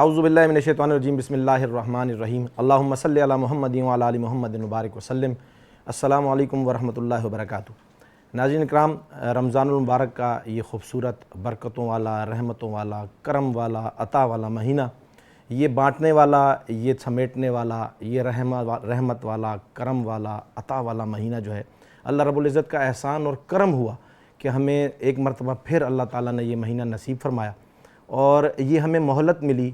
आऊज़ुबिल्लाहि मिनश्शैतानिर्रजीम बिस्मिल्लाहिर्रहमानिर्रहीम अल्लाहुम्मा सल्लि अला मुहम्मदिन व अला आलि मुहम्मदिन मुबारक वसल्लम। अस्सलामु अलैकुम वरहमतुल्लाहि वबरकातुहू। नाज़रीन इकराम, रमज़ानुल मुबारक का ये खूबसूरत बरकतों वाला, रहमतों वाला, करम वाला, अता वाला महीना, ये बाँटने वाला, ये समेटने वाला, ये रहमत वाला, करम वाला, अता वाला महीना जो है, अल्लाह रब्बुल इज़्ज़त का एहसान और करम हुआ कि हमें एक मरतबा फिर अल्लाह ताला ने ये महीना नसीब फरमाया और ये हमें मोहलत मिली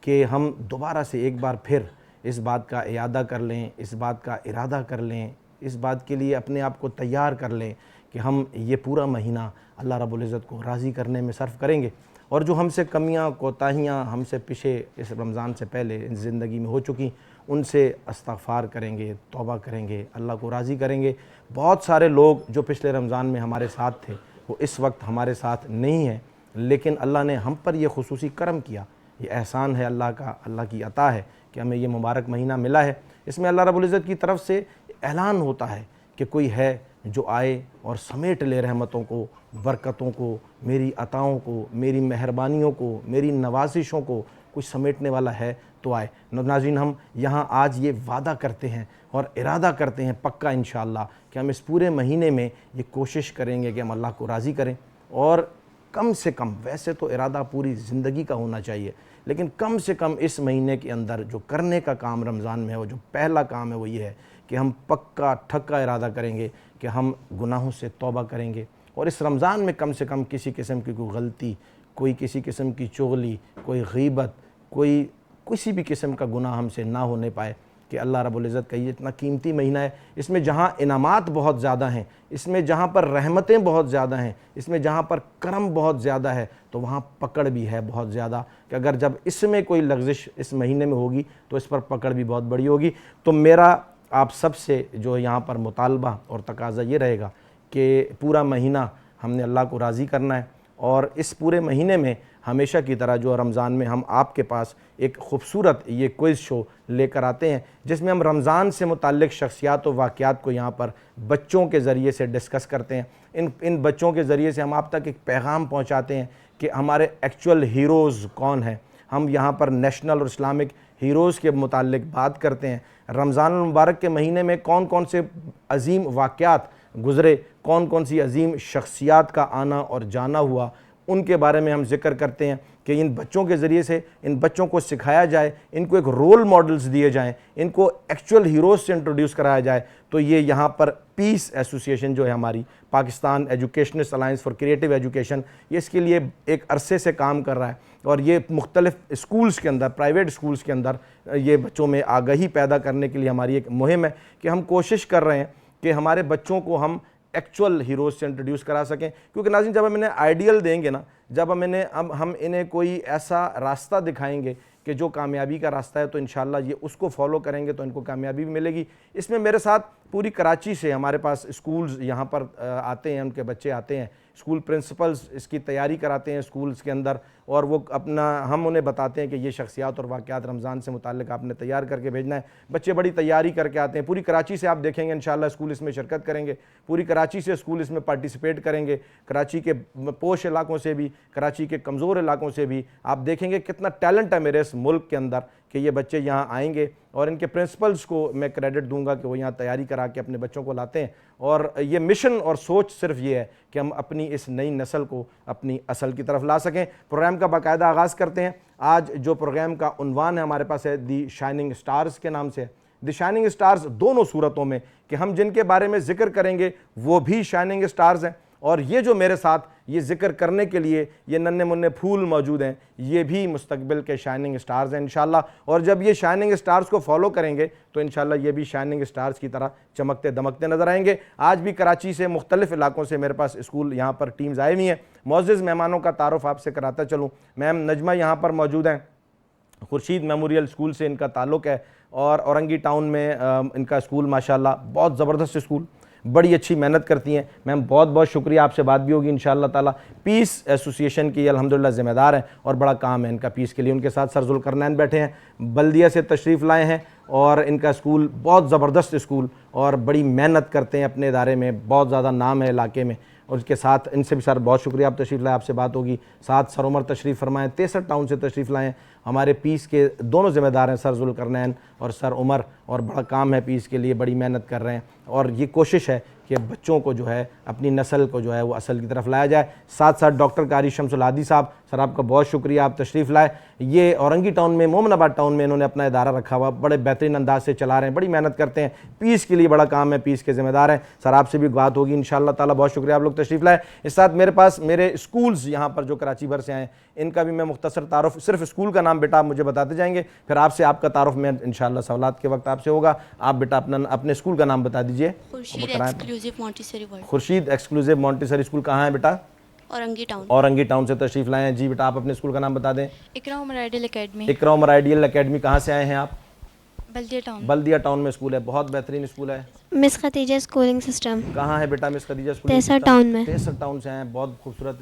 कि हम दोबारा से एक बार फिर इस बात का इरादा कर लें, इस बात का इरादा कर लें, इस बात के लिए अपने आप को तैयार कर लें कि हम ये पूरा महीना अल्लाह रब्बुल इज़्ज़त को राज़ी करने में सर्फ़ करेंगे और जो हमसे कमियां कोताहियां हमसे पिछे इस रमज़ान से पहले ज़िंदगी में हो चुकी, उनसे इस्तिग़फ़ार करेंगे, तौबा करेंगे, अल्लाह को राज़ी करेंगे। बहुत सारे लोग जो पिछले रमज़ान में हमारे साथ थे वो इस वक्त हमारे साथ नहीं हैं, लेकिन अल्लाह ने हम पर यह खुसूसी करम किया। ये एहसान है अल्लाह का, अल्लाह की अता है कि हमें ये मुबारक महीना मिला है। इसमें अल्लाह रब्बुल इज़्ज़त की तरफ से ऐलान होता है कि कोई है जो आए और समेट ले रहमतों को, बरकतों को, मेरी अताओं को, मेरी मेहरबानियों को, मेरी नवाजिशों को कुछ समेटने वाला है तो आए। नाज़रीन, हम यहाँ आज ये वादा करते हैं और इरादा करते हैं पक्का इंशाअल्लाह कि हम इस पूरे महीने में ये कोशिश करेंगे कि हम अल्लाह को राज़ी करें और कम से कम, वैसे तो इरादा पूरी ज़िंदगी का होना चाहिए, लेकिन कम से कम इस महीने के अंदर जो करने का काम रमज़ान में है, वो जो पहला काम है वो ये है कि हम पक्का ठक्का इरादा करेंगे कि हम गुनाहों से तौबा करेंगे और इस रमज़ान में कम से कम किसी किस्म की कोई गलती, कोई किसी किस्म की चुगली, कोई गीबत, कोई किसी भी किस्म का गुनाह हमसे ना होने पाए। कि अल्लाह रब्बुल इज़्ज़त का ये इतना कीमती महीना है, इसमें जहाँ इनामात बहुत ज़्यादा हैं, इसमें जहाँ पर रहमतें बहुत ज़्यादा हैं, इसमें जहाँ पर करम बहुत ज़्यादा है, तो वहाँ पकड़ भी है बहुत ज़्यादा कि अगर जब इसमें कोई लग़ज़िश इस महीने में होगी तो इस पर पकड़ भी बहुत बड़ी होगी। तो मेरा आप सब से जो यहाँ पर मुतालबा और तकाज़ा ये रहेगा कि पूरा महीना हमने अल्लाह को राज़ी करना है और इस पूरे महीने में हमेशा की तरह जो रमज़ान में हम आपके पास एक ख़ूबसूरत ये क्विज़ शो लेकर आते हैं जिसमें हम रमज़ान से मुताल्लिक़ शख्सियात व वाक़यात को यहाँ पर बच्चों के ज़रिए से डिस्कस करते हैं। इन बच्चों के ज़रिए से हम आप तक एक पैगाम पहुँचाते हैं कि हमारे एक्चुअल हीरोज़ कौन हैं। हम यहाँ पर नेशनल और इस्लामिक हीरोज़ के मुताल्लिक़ बात करते हैं। रमज़ान मुबारक के महीने में कौन कौन से अज़ीम वाक़यात गुज़रे, कौन कौन सी अज़ीम शख्सियात का आना और जाना हुआ, उनके बारे में हम ज़िक्र करते हैं कि इन बच्चों के ज़रिए से इन बच्चों को सिखाया जाए, इनको एक रोल मॉडल्स दिए जाएं, इनको एक्चुअल हीरोज़ से इंट्रोड्यूस कराया जाए। तो ये यहाँ पर पीस एसोसिएशन जो है हमारी, Pakistan educationist alliance for creative education, ये इसके लिए एक अरसे से काम कर रहा है और ये मुख्तलिफ़ स्कूल्स के अंदर, प्राइवेट स्कूल्स के अंदर ये बच्चों में आगाही पैदा करने के लिए हमारी एक मुहिम है कि हम कोशिश कर रहे हैं कि हमारे बच्चों को हम एक्चुअल हीरोज़ से इंट्रोड्यूस करा सकें। क्योंकि नाज़रीन, जब हम इन्हें आइडियल देंगे ना, जब हम इन्हें कोई ऐसा रास्ता दिखाएंगे कि जो कामयाबी का रास्ता है, तो इंशाअल्लाह ये उसको फॉलो करेंगे तो इनको कामयाबी भी मिलेगी। इसमें मेरे साथ पूरी कराची से हमारे पास स्कूल्स यहाँ पर आते हैं, उनके बच्चे आते हैं, स्कूल प्रिंसिपल्स इसकी तैयारी कराते हैं स्कूल्स के अंदर और वो हम उन्हें बताते हैं कि ये शख्सियात और वाक़यात रमज़ान से मुताल्लिक़ आपने तैयार करके भेजना है। बच्चे बड़ी तैयारी करके आते हैं। पूरी कराची से आप देखेंगे इंशाअल्लाह स्कूल इसमें शिरकत करेंगे, पूरी कराची से स्कूल इसमें पार्टिसिपेट करेंगे। कराची के पोश इलाकों से भी, कराची के कमज़ोर इलाकों से भी आप देखेंगे कितना टैलेंट है मेरे इस मुल्क के अंदर कि ये बच्चे यहाँ आएंगे और इनके प्रिंसिपल्स को मैं क्रेडिट दूंगा कि वो यहाँ तैयारी करा के अपने बच्चों को लाते हैं। और ये मिशन और सोच सिर्फ ये है कि हम अपनी इस नई नस्ल को अपनी असल की तरफ ला सकें। प्रोग्राम का बाकायदा आगाज़ करते हैं। आज जो प्रोग्राम का उन्वान है हमारे पास है दी शाइनिंग स्टार्स के नाम से। द शाइनिंग स्टार्स दोनों सूरतों में कि हम जिनके बारे में ज़िक्र करेंगे वो भी शाइनिंग स्टार्स हैं और ये जो मेरे साथ ये ज़िक्र करने के लिए ये नन्हे मुन्ने फूल मौजूद हैं, ये भी मुस्तकबिल के शाइनिंग स्टार्स हैं इंशाअल्लाह। और जब ये शाइनिंग स्टार्स को फॉलो करेंगे तो इंशाअल्लाह ये भी शाइनिंग स्टार्स की तरह चमकते दमकते नज़र आएंगे। आज भी कराची से मुख्तलिफ़ इलाकों से मेरे पास स्कूल यहाँ पर टीम्स आई हुई हैं। मोअज़्ज़िज़ मेहमानों का तारुफ़ आपसे कराता चलूँ। मैम नजमा यहाँ पर मौजूद हैं, खुर्शीद मेमोरियल स्कूल से इनका ताल्लुक़ है और औरंगी टाउन में इनका स्कूल माशाल्लाह बहुत ज़बरदस्त स्कूल, बड़ी अच्छी मेहनत करती हैं। मैम बहुत बहुत शुक्रिया, आपसे बात भी होगी इंशाअल्लाह ताला। पीस एसोसिएशन की अल्हम्दुलिल्लाह ज़िम्मेदार हैं और बड़ा काम है इनका पीस के लिए। उनके साथ सर ज़ुल्करनैन बैठे हैं, बल्दिया से तशरीफ़ लाए हैं और इनका स्कूल बहुत ज़बरदस्त स्कूल और बड़ी मेहनत करते हैं अपने इदारे में, बहुत ज़्यादा नाम है इलाके में। और उसके साथ इनसे भी सर बहुत शुक्रिया, आप तशरीफ़ लाए, आपसे बात होगी। साथ सर उमर तशरीफ़ फरमाएँ, 63 टाउन से तशरीफ़ लाएँ। हमारे पीस के दोनों ज़िम्मेदार हैं, सर जुल्करनैन और सर उमर, और बड़ा काम है पीस के लिए, बड़ी मेहनत कर रहे हैं। और ये कोशिश है कि बच्चों को जो है अपनी नस्ल को जो है वो असल की तरफ लाया जाए। साथ साथ डॉक्टर कारी शमसुल हादी साहब, सर आपका बहुत शुक्रिया, आप तशरीफ़ लाए। ये औरंगी टाउन में, मोमिनाबाद टाउन में इन्होंने अपना इदारा रखा हुआ, बड़े बेहतरीन अंदाज से चला रहे हैं, बड़ी मेहनत करते हैं, पीस के लिए बड़ा काम है, पीस के ज़िम्मेदार हैं। सर आपसे भी बात होगी इंशाअल्लाह ताला, बहुत शुक्रिया आप लोग तशरीफ़ लाए। इस साथ मेरे पास मेरे स्कूल्स यहाँ पर जो कराची भर से आए, इनका भी मैं मुख्तसर तारुफ, सिर्फ स्कूल का नाम बेटा आप मुझे बताते जाएंगे, फिर आपसे आपका तारुफ में इंशाअल्लाह सवालात के वक्त आपसे होगा। आप बेटा अपने स्कूल का नाम बता दीजिए। खुर्शीद एक्सक्लूसिव मॉन्टेसरी स्कूल कहाँ है बेटा? औरंगी टाउन से तशरीफ़ लाए हैं। जी बेटा आप अपने स्कूल का नाम बता दें। इकरा उमर आइडियल एकेडमी। इकरा उमर आइडियल एकेडमी कहाँ से आए हैं आप? बल्दिया टाउन में स्कूल है, बहुत बेहतरीन स्कूल है। मिस खदीजा स्कूलिंग सिस्टम कहाँ है बेटा मिस खदीजा स्कूल? 63 टाउन में। 63 टाउन से हैं, बहुत खूबसूरत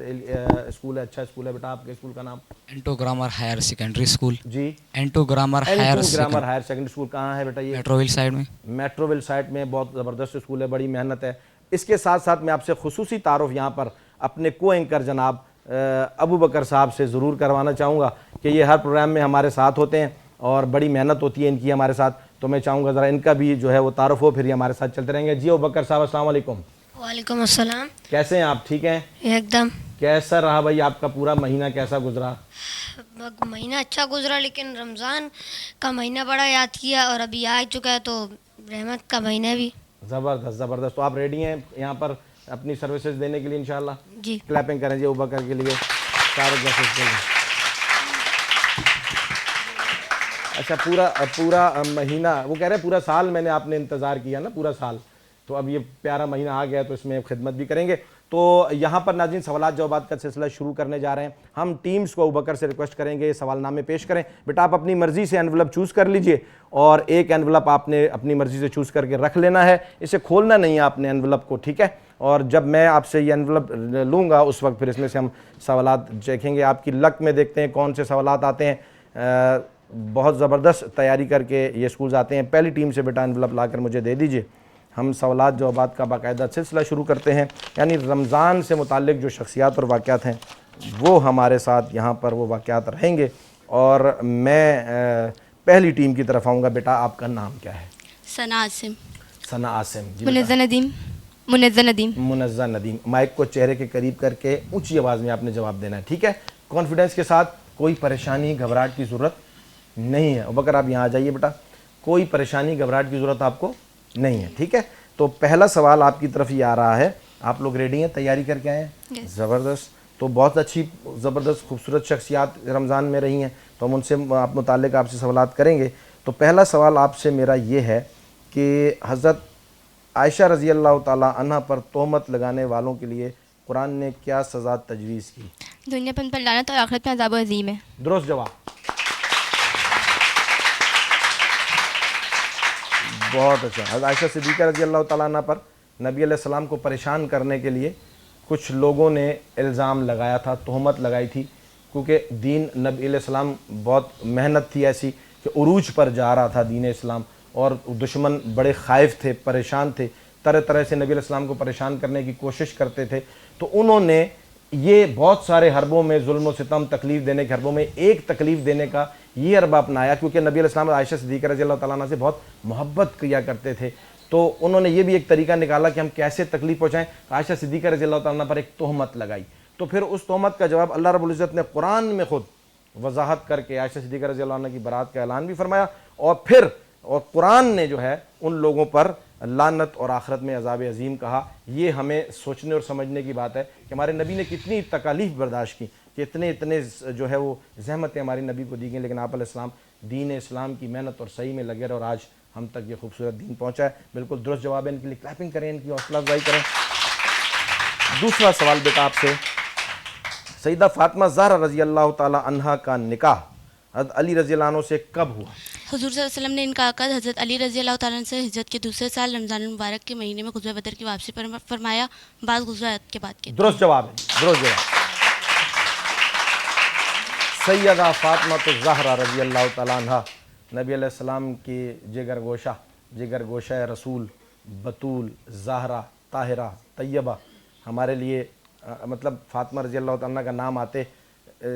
स्कूल है, अच्छा स्कूल है। बेटा आपके स्कूल का नाम? एंटो ग्रामर हायर सेकेंडरी स्कूल। जी एंटो ग्रामर हायर सेकेंडरी स्कूल कहाँ है बेटा? ये मेट्रोविल साइड में। मेट्रोविल साइड में, बहुत ज़बरदस्त स्कूल है, बड़ी मेहनत है। इसके साथ साथ मैं आपसे खुसूसी तारुफ यहाँ पर अपने को एंकर जनाब अबू बकर साहब से ज़रूर करवाना चाहूँगा कि ये हर प्रोग्राम में हमारे साथ होते हैं और बड़ी मेहनत होती है इनकी हमारे साथ, तो मैं चाहूँगा ज़रा इनका भी जो है वो तारुफ हो, फिर ये हमारे साथ चलते रहेंगे। जी अबू बकर साहब अस्सलाम वालेकुम। वालेकुम अस्सलाम। कैसे हैं आप? ठीक हैं एकदम। कैसा रहा भाई आपका पूरा महीना, कैसा गुजरा? महीना अच्छा गुजरा, लेकिन रमज़ान का महीना बड़ा याद किया और अभी आ चुका है, तो रहमत का महीना भी। ज़बरदस्त ज़बरदस्त। तो आप रेडी हैं यहाँ पर अपनी सर्विसेज देने के लिए इंशाल्लाह? जी। क्लैपिंग करें जी अबू बकर के लिए सारे जैसे। अच्छा पूरा महीना, वो कह रहे हैं पूरा साल मैंने आपने इंतज़ार किया ना, पूरा साल, तो अब ये प्यारा महीना आ गया तो इसमें खिदमत भी करेंगे। तो यहाँ पर नाज़रीन सवालात जवाबात का सिलसिला शुरू करने जा रहे हैं। हम टीम्स को अबू बकर से रिक्वेस्ट करेंगे सवालनामे पेश करें। बेटा आप अपनी मर्ज़ी से एनवलप चूज़ कर लीजिए और एक एनवलप आपने अपनी मर्ज़ी से चूज़ करके रख लेना है, इसे खोलना नहीं है आपने एनवलप को, ठीक है? और जब मैं आपसे ये एनवलप लूँगा उस वक्त फिर इसमें से हम सवालात देखेंगे, आपकी लक में देखते हैं कौन से सवालात आते हैं। बहुत ज़बरदस्त तैयारी करके ये स्कूल्स आते हैं। पहली टीम से बेटा एनवलप लाकर मुझे दे दीजिए। हम सवालात जवाबात का बाकायदा सिलसिला शुरू करते हैं, यानी रमज़ान से मुताल्लिक़ जो शख्सियात और वाक़यात हैं वो हमारे साथ यहाँ पर वो वाक़यात रहेंगे। और मैं पहली टीम की तरफ आऊँगा। बेटा आपका नाम क्या है? सना आसिम। सना आसिम। मुनज़्ज़ा नदीम। मुनज़्ज़ा नदीम। माइक को चेहरे के करीब करके ऊँची आवाज़ में आपने जवाब देना है, ठीक है? कॉन्फिडेंस के साथ, कोई परेशानी घबराहट की ज़रूरत नहीं है। अबू बकर आप यहाँ आ जाइए बेटा, कोई परेशानी घबराहट की ज़रूरत आपको नहीं है, ठीक है? तो पहला सवाल आपकी तरफ ये आ रहा है, आप लोग रेडी हैं, तैयारी करके आए हैं? ज़बरदस्त। तो बहुत अच्छी ज़बरदस्त खूबसूरत शख्सियात रमज़ान में रही हैं, तो हम उनसे आप मुताल्लिक़ आपसे सवालात करेंगे। तो पहला सवाल आपसे मेरा ये है कि हज़रत आयशा रज़ी अल्लाह ताला अन्हा पर तोहमत लगाने वालों के लिए कुरान ने क्या सज़ा तजवीज़ की? दुनिया पर लानत और आखिरत में अज़ाब अज़ीम है। दुरुस्त जवाब। बहुत अच्छा। हज़रत आयशा सिद्दीक़ा रज़ी अल्लाह ताला अन्हा पर नबी अलैहिस्सलाम को परेशान करने के लिए कुछ लोगों ने इल्ज़ाम लगाया था, तोहमत लगाई थी, क्योंकि दीन नबी अलैहिस्सलाम बहुत मेहनत थी ऐसी कि उरूज पर जा रहा था दीन इस्लाम, और दुश्मन बड़े ख़ाइफ थे, परेशान थे, तरह तरह से नबी अलैहिस्सलाम को परेशान करने की कोशिश करते थे। तो उन्होंने ये बहुत सारे हरबों में जुल्म व सितम, तकलीफ़ देने के हरबों में एक तकलीफ़ देने का ये हरबा अपनाया, क्योंकि नबी अलैहिस्सलाम आयशा सिद्दीक़ा रज़ी अल्लाह ताला अन्हा से बहुत मोहब्बत किया करते थे। तो उन्होंने ये भी एक तरीका निकाला कि हम कैसे तकलीफ़ पहुँचाएँ। आयशा सिद्दीक़ा रज़ी अल्लाह ताला अन्हा पर एक तोहमत लगाई। तो फिर उस तोहमत का जवाब अल्लाह रब्बुल इज़्ज़त ने कुरान में ख़ुद वजाहत करके आयशा सिद्दीक़ा रज़ी अल्लाह अन्हा की बरात का ऐलान भी फरमाया, और कुरान ने जो है उन लोगों पर लानत और आखिरत में अज़ाब अज़ीम कहा। ये हमें सोचने और समझने की बात है कि हमारे नबी ने कितनी तकालीफ़ बर्दाश्त की, कि इतने जो है वो ज़हमतें हमारे नबी को दी गई, लेकिन आप अलैहिस्सलाम दीन इस्लाम की मेहनत और सही में लगे रहे और आज हम तक ये खूबसूरत दीन पहुँचा है। बिल्कुल दुरुस्त जवाब है, इनके लिए क्लैपिंग करें, इनकी हौसला अफजाई करें। दूसरा सवाल बेटा आपसे, सईदा फ़ातिमा ज़हरा रज़ी अल्लाह ताला अन्हा का निकाह हज़रत अली रज़ी अल्लाह अन्हु से कब हुआ? हुज़ूर सल्लल्लाहु अलैहि वसल्लम ने इनका आक़द हज़रत अली रज़ी अल्लाह ताला अन्हु से हिजरत के दूसरे साल रमज़ान मुबारक के महीने में ग़ुज़वा बदर की वापसी पर फरमाया, बाद ग़ुज़वा के बाद के। दुरुस्त जवाब है, दुरुस्त जवाब। सैयदा फ़ातिमा ज़हरा रज़ी अल्लाह ताला अन्हा नबी अलैहिस्सलाम की जिगर गोशा रसूल, बतूल, ज़हरा, ताहिरा, तैयबा, हमारे लिए मतलब फ़ातिमा रज़ी अल्लाह तआला का नाम आते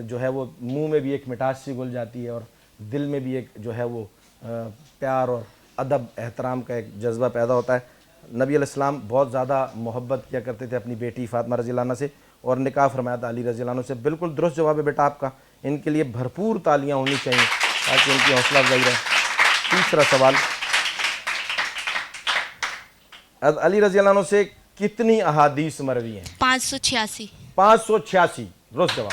जो है वो मुंह में भी एक मिठास सी घुल जाती है और दिल में भी एक जो है वो प्यार और अदब एहतराम का एक जज्बा पैदा होता है। नबी अलैहिस्सलाम बहुत ज़्यादा मोहब्बत किया करते थे अपनी बेटी फ़ातिमा रज़ी अल्लाह अन्हा से और निकाह फरमाया था अली रज़ी अल्लाह अन्हु से। बिल्कुल दुरुस्त जवाब है बेटा आपका, इनके लिए भरपूर तालियां होनी चाहिए ताकि इनकी हौसला अफजाई रहे। तीसरा सवाल, अली रज़ी अल्लाह अन्हु से कितनी अहादीस मरवी हैं? 586। 586 दुरुस्त जवाब।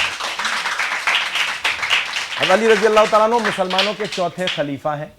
अब अली रज़ी अल्लाह तआला अन्हु मुसलमानों के चौथे खलीफा हैं,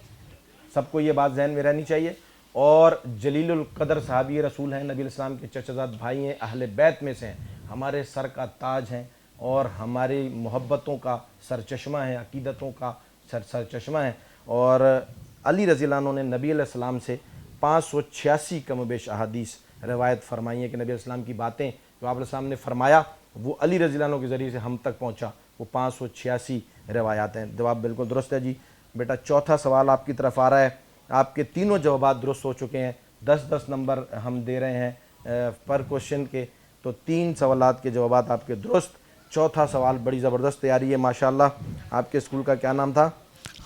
सबको ये बात जहन में रहनी चाहिए, और जलीलुल कदर सहाबी रसूल हैं, नबी इस्लाम के चचाजाद भाई हैं, अहले बैत में से हैं, हमारे सर का ताज हैं और हमारी मोहब्बतों का सरचश्मा है, अकीदतों का सरचश्मा है। और अली रज़ी अल्लाह अन्हु ने नबी अलैहिस्सलाम से 586 कम बेश अहादीस रवायत फरमाई है कि नबी अलैहिस्सलाम की बातें जो आप अलैहिस्सलाम ने फरमाया वो अली रज़ी अल्लाह अन्हु के ज़रिए से हम तक पहुँचा, वो 586 रवायात हैं। जवाब बिल्कुल दुरुस्त है जी। बेटा चौथा सवाल आपकी तरफ आ रहा है, आपके तीनों जवाब दुरुस्त हो चुके हैं, 10-10 नंबर हम दे रहे हैं पर क्वेश्चन के, तो 3 सवालात के जवाब आपके दुरुस्त। चौथा सवाल बड़ी ज़बरदस्त तैयारी है माशाल्लाह। आपके स्कूल का क्या नाम था?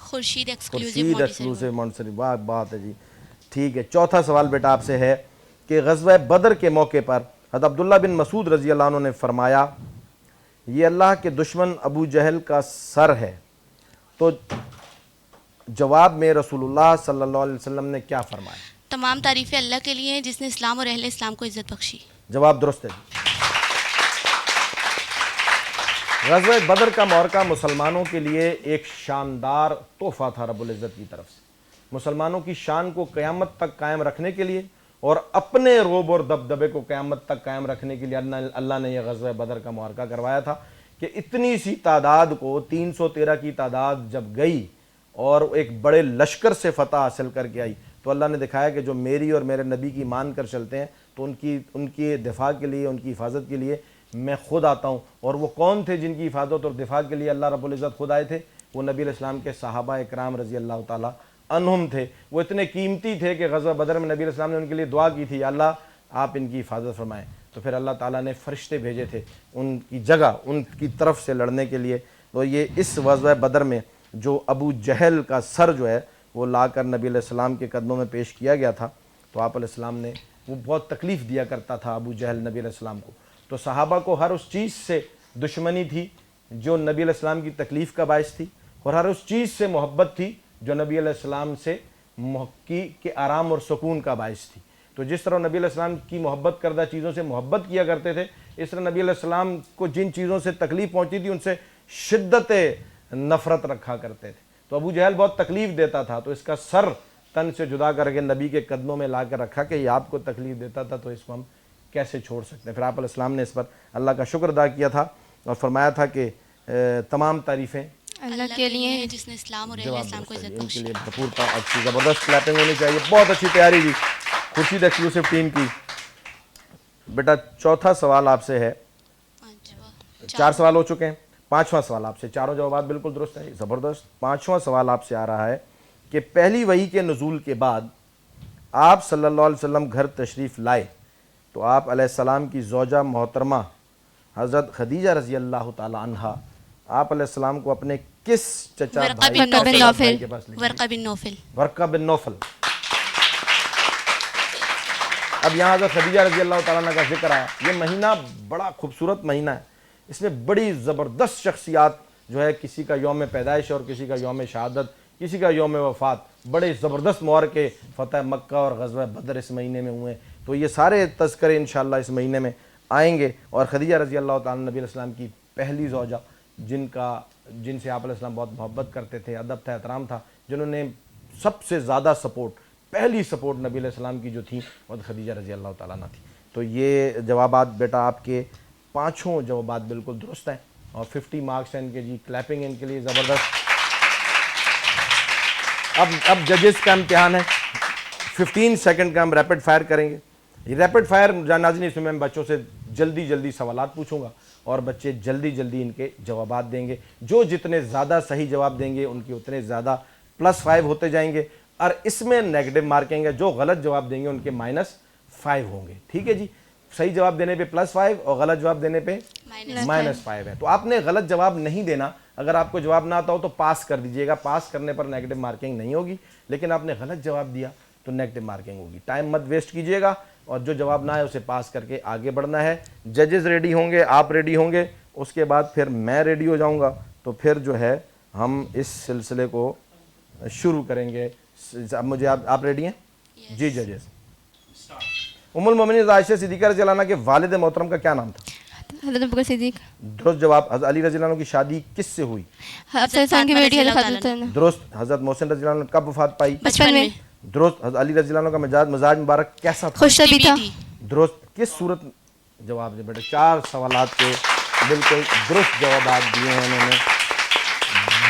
Khurshid exclusive Montessori. वाह बात है जी, ठीक है। चौथा सवाल बेटा आपसे है कि ग़ज़वा बदर के मौके पर हज़रत अब्दुल्ला बिन मसूद रज़ी अल्लाह अन्हु ने फरमाया ये अल्लाह के दुश्मन अबू जहल का सर है, तो जवाब में रसूलुल्लाह सल्लल्लाहु अलैहि वसल्लम ने क्या फरमाया? तमाम तारीफ़ें अल्लाह के लिए हैं जिसने इस्लाम और अहले इस्लाम को इज़्ज़त बख्शी। जवाब दुरुस्त है। ग़ज़वा बदर का मौक़ा मुसलमानों के लिए एक शानदार तोहफ़ा था रब्बुल इज़्ज़त की तरफ से, मुसलमानों की शान को क़यामत तक कायम रखने के लिए और अपने रोब और दबदबे को क़यामत तक कायम रखने के लिए अल्लाह ने यह ग़ज़वा बदर का मौक़ा करवाया था कि इतनी सी तादाद को 313 की तादाद जब गई और एक बड़े लश्कर से फ़तह हासिल करके आई तो अल्लाह ने दिखाया कि जो मेरी और मेरे नबी की मान कर चलते हैं तो उनकी दिफा के लिए, उनकी हिफाजत के लिए मैं खुद आता हूँ। और वो कौन थे जिनकी हिफाजत और दिफा के लिए अल्लाह रब्बुल इज़्ज़त खुद आए थे? वो नबी अलैहिस्सलाम के सहाबा इकराम रज़ी अल्लाह ताला अन्हुम थे। वो इतने कीमती थे कि ग़ज़वा बदर में नबी अलैहिस्सलाम ने उनके लिए दुआ की थी, अल्लाह आप इनकी हिफाजत फरमाएँ। तो फिर अल्लाह ताला ने फ़रिश्ते भेजे थे उनकी जगह, उनकी तरफ से लड़ने के लिए। तो ये इस ग़ज़वा बदर में जो अबू जहल का सर जो है वो लाकर नबी अलैहिस्सलाम के कदमों में पेश किया गया था, तो आप अलैहिस्सलाम ने, वो बहुत तकलीफ़ दिया करता था अबू जहल नबी अलैहिस्सलाम को, तो सहाबा को हर उस चीज़ से दुश्मनी थी जो नबी अलैहिस्सलाम की तकलीफ़ का बायस थी और हर उस चीज़ से मोहब्बत थी जो नबी अलैहिस्सलाम से के आराम और सुकून का बायस थी। तो जिस तरह नबी अलैहिस्सलाम की मोहब्बत करदा चीज़ों से मोहब्बत किया करते थे, इस तरह नबी अलैहिस्सलाम को जिन चीज़ों से तकलीफ़ पहुँची थी उनसे शिद्दत नफ़रत रखा करते थे। तो अबू जहल बहुत तकलीफ़ देता था, तो इसका सर तन से जुदा करके नबी के कदमों में ला कर रखा कि ये आपको तकलीफ़ देता था तो इसको हम कैसे छोड़ सकते हैं। फिर आप अलैहिस्सलाम ने इस पर अल्लाह का शुक्र अदा किया था और फरमाया था कि तमाम तारीफ़ें अल्लाह के लिए हैं जिसने इस्लाम और अहले इस्लाम को इज़्ज़त इनके बख्शी। लिए भरपूर अच्छी ज़बरदस्त क्लैपिंग होनी चाहिए। बहुत अच्छी तैयारी की खुर्शीद एक्सक्लूसिव टीम की। बेटा चौथा सवाल आपसे है, 4 सवाल हो चुके हैं, 5वां सवाल आपसे, चारों जवाब बिल्कुल दुरुस्त है, ज़बरदस्त। 5वां सवाल आपसे आ रहा है कि पहली वही के नुज़ूल के बाद आप सल्लल्लाहु अलैहि वसल्लम घर तशरीफ़ लाए तो आप अलैहिस्सलाम की ज़ौजा मोहतरमा हज़रत खदीजा रज़ी अल्लाह ताला अन्हा आप अलैहिस्सलाम को अपने किस चचा वर्क़ा भाई बिन नौफ़ल। के पास लिखी? वर्क़ा बिन नौफ़ल। वर्क़ा बिन नौफ़ल। अब यहाँ हज़रत खदीजा रज़ी अल्लाह ताला अन्हा का जिक्र आया, ये महीना बड़ा खूबसूरत महीना है, इसमें बड़ी ज़बरदस्त शख्सियात जो है, किसी का यौम पैदाइश और किसी का यौम शहादत, किसी का यौम वफ़ात, बड़े ज़बरदस्त मौक़े फ़तह मक्का और ग़ज़वा बदर इस महीने में हुए। तो ये सारे तज़किरे इंशाअल्लाह इस महीने में आएंगे। और खदीजा रज़ी अल्लाह ताला नबी अलैहिस्सलाम की पहली ज़ौजा जिनसे आप अलैहिस्सलाम बहुत मोहब्बत करते थे, अदब था, एहतराम था, जिन्होंने सबसे ज़्यादा सपोर्ट, पहली सपोर्ट नबी अलैहिस्सलाम की जो थी वो खदीजा रज़ी अल्लाह ताला अन्हा थी। तो ये जवाबात बेटा आपके 5 जवाबात बिल्कुल दुरुस्त हैं और 50 मार्क्स हैं इनके जी। क्लैपिंग इनके लिए ज़बरदस्त। अब जजेस का इम्तिहान है, 15 सेकंड का हम रैपिड फायर करेंगे। ये रैपिड फायर नाज़रीन, इसमें मैं बच्चों से जल्दी जल्दी सवालात पूछूंगा और बच्चे जल्दी जल्दी इनके जवाबात देंगे। जो जितने ज़्यादा सही जवाब देंगे उनके उतने ज़्यादा +5 होते जाएंगे और इसमें नेगेटिव मार्किंग है, जो गलत जवाब देंगे उनके -5 होंगे। ठीक है जी, सही जवाब देने पे +5 और गलत जवाब देने पे -5 है। तो आपने गलत जवाब नहीं देना, अगर आपको जवाब ना आता हो तो पास कर दीजिएगा, पास करने पर नेगेटिव मार्किंग नहीं होगी, लेकिन आपने गलत जवाब दिया तो नेगेटिव मार्किंग होगी। टाइम मत वेस्ट कीजिएगा और जो जवाब ना है उसे पास करके आगे बढ़ना है। जजेस रेडी होंगे, आप रेडी होंगे, उसके बाद फिर मैं रेडी हो जाऊंगा, तो फिर जो है हम इस सिलसिले को शुरू करेंगे। मुझे आप रेडी हैं? जी जजेस। उम्मुल मोमिनीन आयशा सिद्दीक़ा रज़ियल्लाहु अन्हा के वालिद मोहतरम का क्या नाम था? हज़रत अबू बकर सिद्दीक। दुरुस्त जवाब। हज़रत अली रज़ियल्लाहु अन्हु की शादी किससे हुई? हज़रत हसन की बेटी हज़रत फातिमा। दुरुस्त। हज़रत मोहसिन रज़ियल्लाहु अन्हु कब वफात पाई? बचपन में। दुरुस्त। हज़रत अली रज़ियल्लाहु अन्हु का मजाज मुबारक कैसा था? खुशतबी था। दुरुस्त। किस सूरत? जवाब दे बेटे, 4 सवालात के बिल्कुल दुरुस्त जवाब दिए हैं उन्होंने।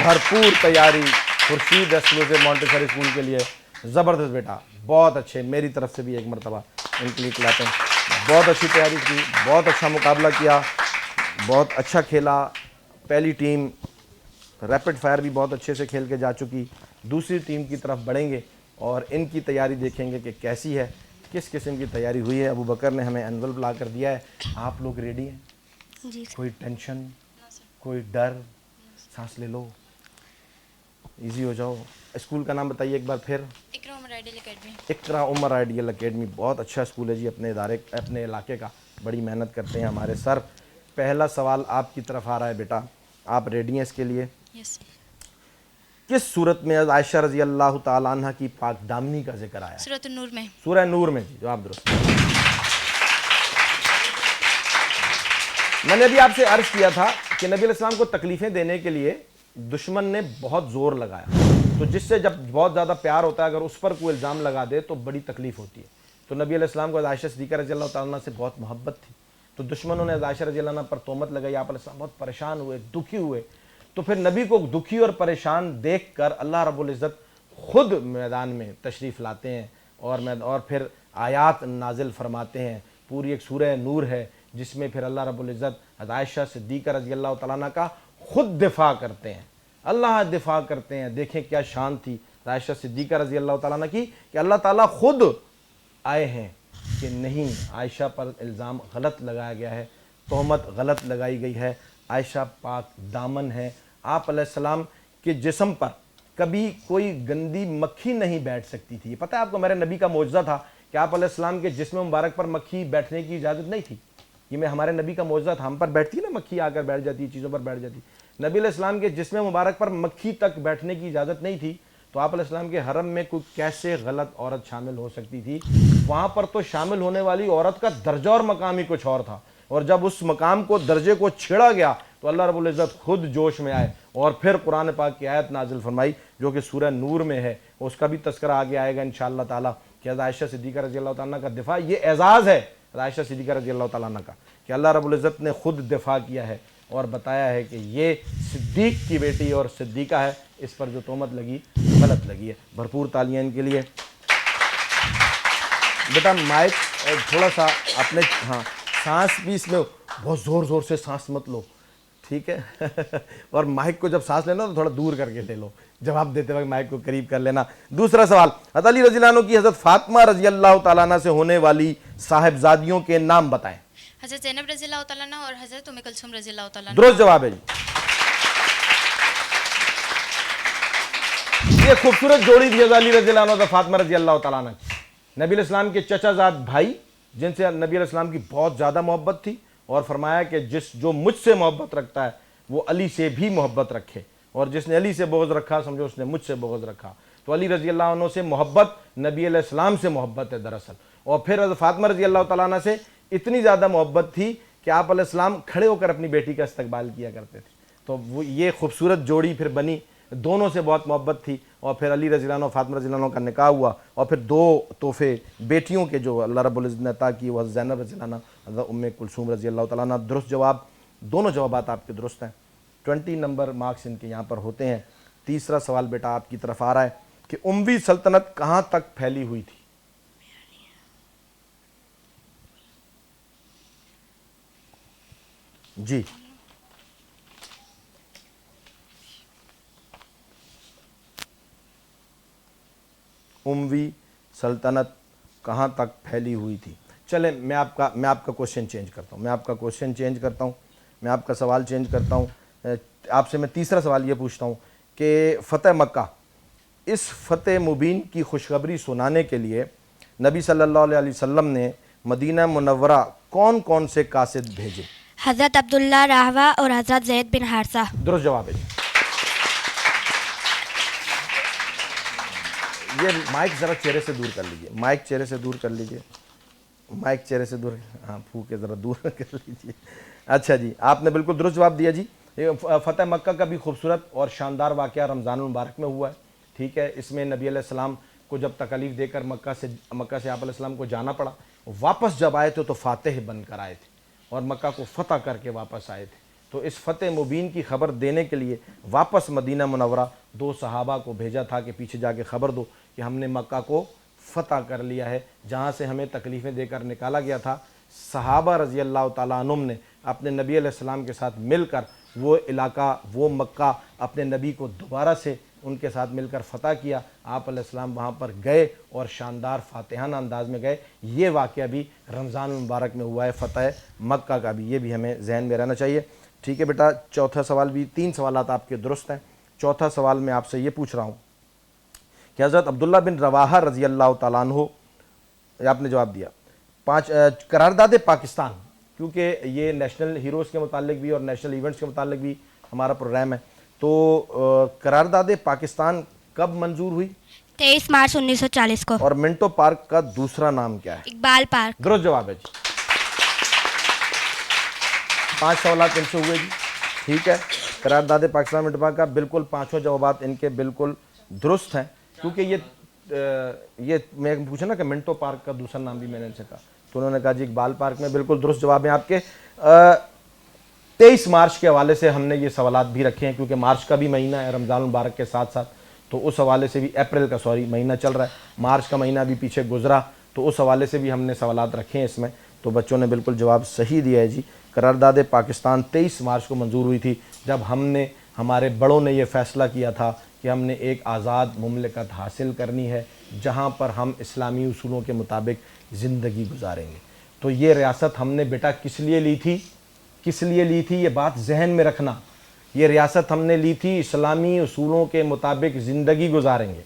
भरपूर तैयारी खुर्शीद एक्सक्लूसिव मॉन्टेसरी स्कूल के लिए, ज़बरदस्त बेटा, बहुत अच्छे। मेरी तरफ से भी एक मरतबा इनके लिए खिलाते हैं। बहुत अच्छी तैयारी की, बहुत अच्छा मुकाबला किया, बहुत अच्छा खेला। पहली टीम रैपिड फायर भी बहुत अच्छे से खेल के जा चुकी। दूसरी टीम की तरफ बढ़ेंगे और इनकी तैयारी देखेंगे कि कैसी है, किस किस्म की तैयारी हुई है। अबू बकर ने हमें एनवल्प ला कर दिया है। आप लोग रेडी हैं? जी। कोई टेंशन, कोई डर? सांस ले लो, इजी हो जाओ। स्कूल का नाम बताइए एक बार फिर। इकरा उमर आइडियल एकेडमी। इकरा उमर आइडियल एकेडमी, बहुत अच्छा स्कूल है जी, अपने इदारे अपने इलाके का, बड़ी मेहनत करते हैं हमारे सर। पहला सवाल आपकी तरफ आ रहा है बेटा, आप रेडी हैं इसके लिए? यस। किस सूरत में आयशा रज़ी अल्लाह ताला अन्हा की पाक दामनी का जिक्र आया? सूरत नूर में। सूरह नूर में। जी, जवाब दुरुस्त। मैंने अभी आपसे अर्ज किया था कि नबी अलैहिस्सलाम को तकलीफ़ें देने के लिए दुश्मन ने बहुत ज़ोर लगाया, तो जिससे जब बहुत ज़्यादा प्यार होता है, अगर उस पर कोई इल्ज़ाम लगा दे तो बड़ी तकलीफ़ होती है। तो नबी अलैहिस्सलाम को आयशा सिद्दीक़ा रज़ियल्लाहु ताला अन्हा से बहुत मोहब्बत थी, तो दुश्मनों ने आयशा रज़ियल्लाहु अन्हा पर तोहमत लगाई। आप अलैहिस्सलाम बहुत परेशान हुए, दुखी हुए। तो फिर नबी को दुखी और परेशान देख कर अल्लाह रब्बुल इज़्ज़त खुद मैदान में तशरीफ़ लाते हैं और फिर आयात नाजिल फरमाते हैं। पूरी एक सूरह नूर है जिसमें फिर अल्लाह रब्बुल इज़्ज़त आयशा सिद्दीक़ा रज़ियल्लाहु ताला अन्हा का खुद दिफा करते हैं, अल्लाह दिफा करते हैं। देखें क्या शान थी आयशा सिद्दीक़ा रज़ियल्लाहु ताला अन्हा की कि अल्लाह ताला खुद आए हैं कि नहीं, आयशा पर इल्ज़ाम गलत लगाया गया है, तोहमत गलत लगाई गई है, आयशा पाक दामन है। आप अलैहिस्सलाम के जिस्म पर कभी कोई गंदी मक्खी नहीं बैठ सकती थी। पता है आपको, मेरे नबी का मौजज़ा था कि आप अलैहिस्सलाम के जिस्म मुबारक पर मक्खी बैठने की इजाज़त नहीं थी। ये मैं हमारे नबी का मौजज़ा था, हम पर बैठती ना मक्खी, आकर बैठ जाती, चीज़ों पर बैठ जाती। नबी अलैहिस्सलाम के जिस्म मुबारक पर मक्खी तक बैठने की इजाज़त नहीं थी, तो आप अलैहिस्सलाम के हरम में कोई कैसे गलत औरत शामिल हो सकती थी? वहाँ पर तो शामिल होने वाली औरत का दर्जा और मकाम ही कुछ और था, और जब उस मकाम को, दर्जे को छेड़ा गया तो अल्लाह रब्बुल इज़्ज़त खुद जोश में आए और फिर कुरान पाक की आयत नाजिल फरमाई जो कि सूरह नूर में है। उसका भी तज़किरा आगे आएगा इंशाअल्लाह ताला कि आयशा सिद्दीक़ा रज़ियल्लाहु ताला अन्हा का दिफा, ये एजाज़ है आयशा सिद्दीक़ा रज़ियल्लाहु ताला अन्हा का कि अल्लाह रब्बुल इज़्ज़त ने खुद दिफा किया है और बताया है कि ये सिद्दीक की बेटी और सिद्दीक़ा है, इस पर जो तोहमत लगी गलत लगी है। भरपूर तालियां इनके लिए। बेटा माइक थोड़ा सा अपने, हाँ, सांस भी इसमें बहुत ज़ोर ज़ोर से सांस मत लो, ठीक है और माइक को जब सांस लेना तो थोड़ा दूर करके ले लो, जवाब देते वक्त माइक को करीब कर लेना। दूसरा सवाल, हज़रत अली रज़ियल्लाहु अन्हु की हज़रत फातिमा रज़ियल्लाहु ताला अन्हा से होने वाली साहिबजादियों के नाम बताएं। हज़रत ज़ैनब रज़ियल्लाहु ताला अन्हा और हज़रत उम्मे कुलसूम रज़ियल्लाहु ताला अन्हा। दुरुस्त जवाब है जी। ये खूबसूरत जोड़ी थी अली रज़ियल्लाहु अन्हु और फातिमा रज़ियल्लाहु ताला अन्हा की, नबी अलैहिस्सलाम के चचाजाद भाई, जिनसे नबी अलैहिस्सलाम की बहुत ज़्यादा मोहब्बत थी, और फरमाया कि जो मुझसे मोहब्बत रखता है वो अली से भी मोहब्बत रखे, और जिसने अली से बोझ रखा समझो उसने मुझसे बोझ रखा। तो अली रज़ियल्लाहु अन्हु से मोहब्बत नबी अलैहिस्सलाम से मोहब्बत है दरअसल। और फिर फातिमा रज़ियल्लाहु ताला अन्हा से इतनी ज़्यादा मोहब्बत थी कि आप अलैहिस्सलाम खड़े होकर अपनी बेटी का इस्तकबाल किया करते थे। तो वो ये खूबसूरत जोड़ी फिर बनी, दोनों से बहुत मोहब्बत थी। और फिर अली रज़ियल्लाहु अन्हु और फातिमा रज़ियल्लाहु अन्हु का निकाह हुआ, और फिर 2 तोहफे बेटियों के जो अल्लाह रब्बुल इज़्ज़त ने अता की, वह ज़ैनब रज़ियल्लाहु अन्हा, हज़रत उम्मे कुलसूम रज़ियल्लाहु ताला अन्हा। दुरुस्त जवाब, दोनों जवाबात आपके दुरुस्त हैं। 20 नंबर मार्क्स इनके यहाँ पर होते हैं। तीसरा सवाल बेटा आपकी तरफ आ रहा है कि उमवी सल्तनत कहाँ तक फैली हुई थी? जी, उमवी सल्तनत कहाँ तक फैली हुई थी? चलें, मैं आपका क्वेश्चन चेंज करता हूँ, मैं आपका सवाल चेंज करता हूँ। आपसे मैं तीसरा सवाल ये पूछता हूँ कि फ़तेह मक्का, इस फ़तेह मुबीन की खुशखबरी सुनाने के लिए नबी सल्लल्लाहु अलैहि वसल्लम ने मदीना मुनव्वरा कौन कौन से कासिद भेजे? हज़रत अब्दुल्ला राहवा और हज़रत ज़ैद बिन हारसा। दुरुस्त जवाब है जी। ये माइक ज़रा चेहरे से दूर कर लीजिए, माइक चेहरे से दूर, हाँ फूक के ज़रा दूर कर लीजिए। अच्छा जी, आपने बिल्कुल दुरुस्त जवाब दिया जी। ये फ़तेह मक्का का भी खूबसूरत और शानदार वाक़या रमज़ानुल मुबारक में हुआ है। ठीक है, इसमें नबी अलैहिस्सलाम को जब तकलीफ़ देकर मक्का से आप अलैहिस्सलाम को जाना पड़ा, वापस जब आए थे तो फ़ातिह बनकर आए थे और मक्का को फ़तह करके वापस आए थे। तो इस फ़तेह मुबीन की खबर देने के लिए वापस मदीना मुनव्वरा 2 सहाबा को भेजा था कि पीछे जाके ख़बर दो कि हमने मक्का को फ़तह कर लिया है, जहाँ से हमें तकलीफ़ें देकर निकाला गया था। सहाबा रज़ी अल्लाह तआला अन्हुम ने अपने नबी अलैहिस्सलाम के साथ मिलकर वो इलाका, वो मक्का अपने नबी को दोबारा से उनके साथ मिलकर फ़तह किया। आप अलैहिस्सलाम वहाँ पर गए और शानदार फ़ातिहाना अंदाज में गए। ये वाक़या भी रमज़ान मुबारक में हुआ है, फ़तह मक्का का भी, ये भी हमें जहन में रहना चाहिए। ठीक है बेटा, चौथा सवाल भी, 3 सवालात आपके दुरुस्त हैं। चौथा सवाल मैं आपसे ये पूछ रहा हूँ कि हज़रत अब्दुल्ला बिन रवाहा रज़ी अल्लाह तआला अन्हु, आपने जवाब दिया। 5 करारदाद पाकिस्तान, क्योंकि ये नेशनल हीरोज़ के मुतालिक भी और नेशनल इवेंट्स के मुतालिक भी हमारा प्रोग्राम है, तो करारदाद पाकिस्तान कब मंजूर हुई? 23 मार्च 1940 को। और मिंटो पार्क का दूसरा नाम क्या है? इकबाल पार्क। दुरुस्त जवाब है जी। 5 सवाल इनसे हुए जी। ठीक है, करारदाद पाकिस्तान मिंटो पार्क का बिल्कुल 5 जवाब इनके बिल्कुल दुरुस्त हैं, क्योंकि ये मैं पूछा ना कि मिंटो पार्क का दूसरा नाम भी मैंने इनसे कहा, तो उन्होंने कहा जी इकबाल पार्क में। बिल्कुल दुरुस्त जवाब है आपके। 23 मार्च के हवाले से हमने ये सवालात भी रखे हैं, क्योंकि मार्च का भी महीना है रमज़ान मुबारक के साथ साथ, तो उस हवाले से भी अप्रैल का महीना चल रहा है, मार्च का महीना भी पीछे गुजरा, तो उस हवाले से भी हमने सवालात रखे हैं इसमें। तो बच्चों ने बिल्कुल जवाब सही दिया है जी। करारदाद पाकिस्तान 23 मार्च को मंजूर हुई थी, जब हमारे बड़ों ने यह फ़ैसला किया था कि हमने एक आज़ाद मुमलिकत हासिल करनी है, जहाँ पर हम इस्लामी उसूलों के मुताबिक ज़िंदगी गुजारेंगे। तो ये रियासत हमने बेटा किस लिए ली थी? ये बात जहन में रखना। ये रियासत हमने ली थी इस्लामी उसूलों के मुताबिक ज़िंदगी गुजारेंगे।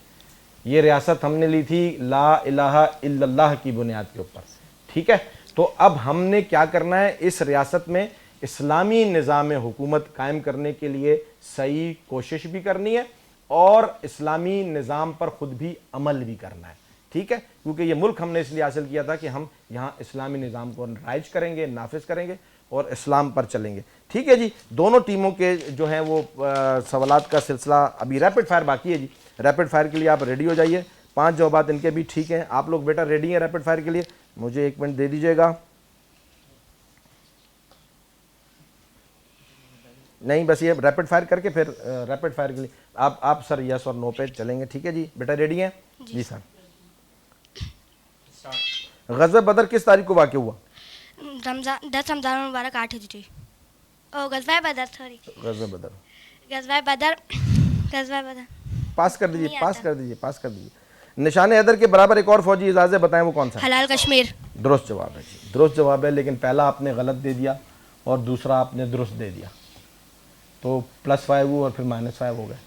ये रियासत हमने ली थी ला इलाहा इल्लल्लाह की बुनियाद के ऊपर। ठीक है, तो अब हमने क्या करना है, इस रियासत में इस्लामी निज़ाम हुकूमत कायम करने के लिए सही कोशिश भी करनी है और इस्लामी निज़ाम पर ख़ुद भी अमल भी करना है। ठीक है, क्योंकि ये मुल्क हमने इसलिए हासिल किया था कि हम यहाँ इस्लामी निज़ाम को राइज करेंगे, नाफिज करेंगे और इस्लाम पर चलेंगे। ठीक है जी, दोनों टीमों के जो हैं वो सवालात का सिलसिला अभी रैपिड फायर बाकी है जी। रैपिड फायर के लिए आप रेडी हो जाइए। 5 जवाब इनके भी ठीक हैं। आप लोग बेटा रेडी हैं रैपिड फायर के लिए? मुझे 1 मिनट दे दीजिएगा। नहीं, बस ये रैपिड फायर करके फिर रैपिड फायर के लिए आप सर यस और नो पे चलेंगे। ठीक है जी, बेटा रेडी हैं जी सर। ग़ज़वा बदर किस तारीख को वाक़या हुआ? 10 रमज़ान मुबारक 8 हिजरी। ओ ग़ज़वा बदर, सॉरी, ग़ज़वा बदर। पास कर दीजिए। निशान हैदर के बराबर एक और फौजी इजाज़े बताएं, वो कौन सा? हलाल कश्मीर। दुरुस्त जवाब है जी, दुरुस्त जवाब है, लेकिन पहला आपने गलत दे दिया और दूसरा आपने दुरुस्त दे दिया, तो +5 हुआ और फिर -5 हो गए,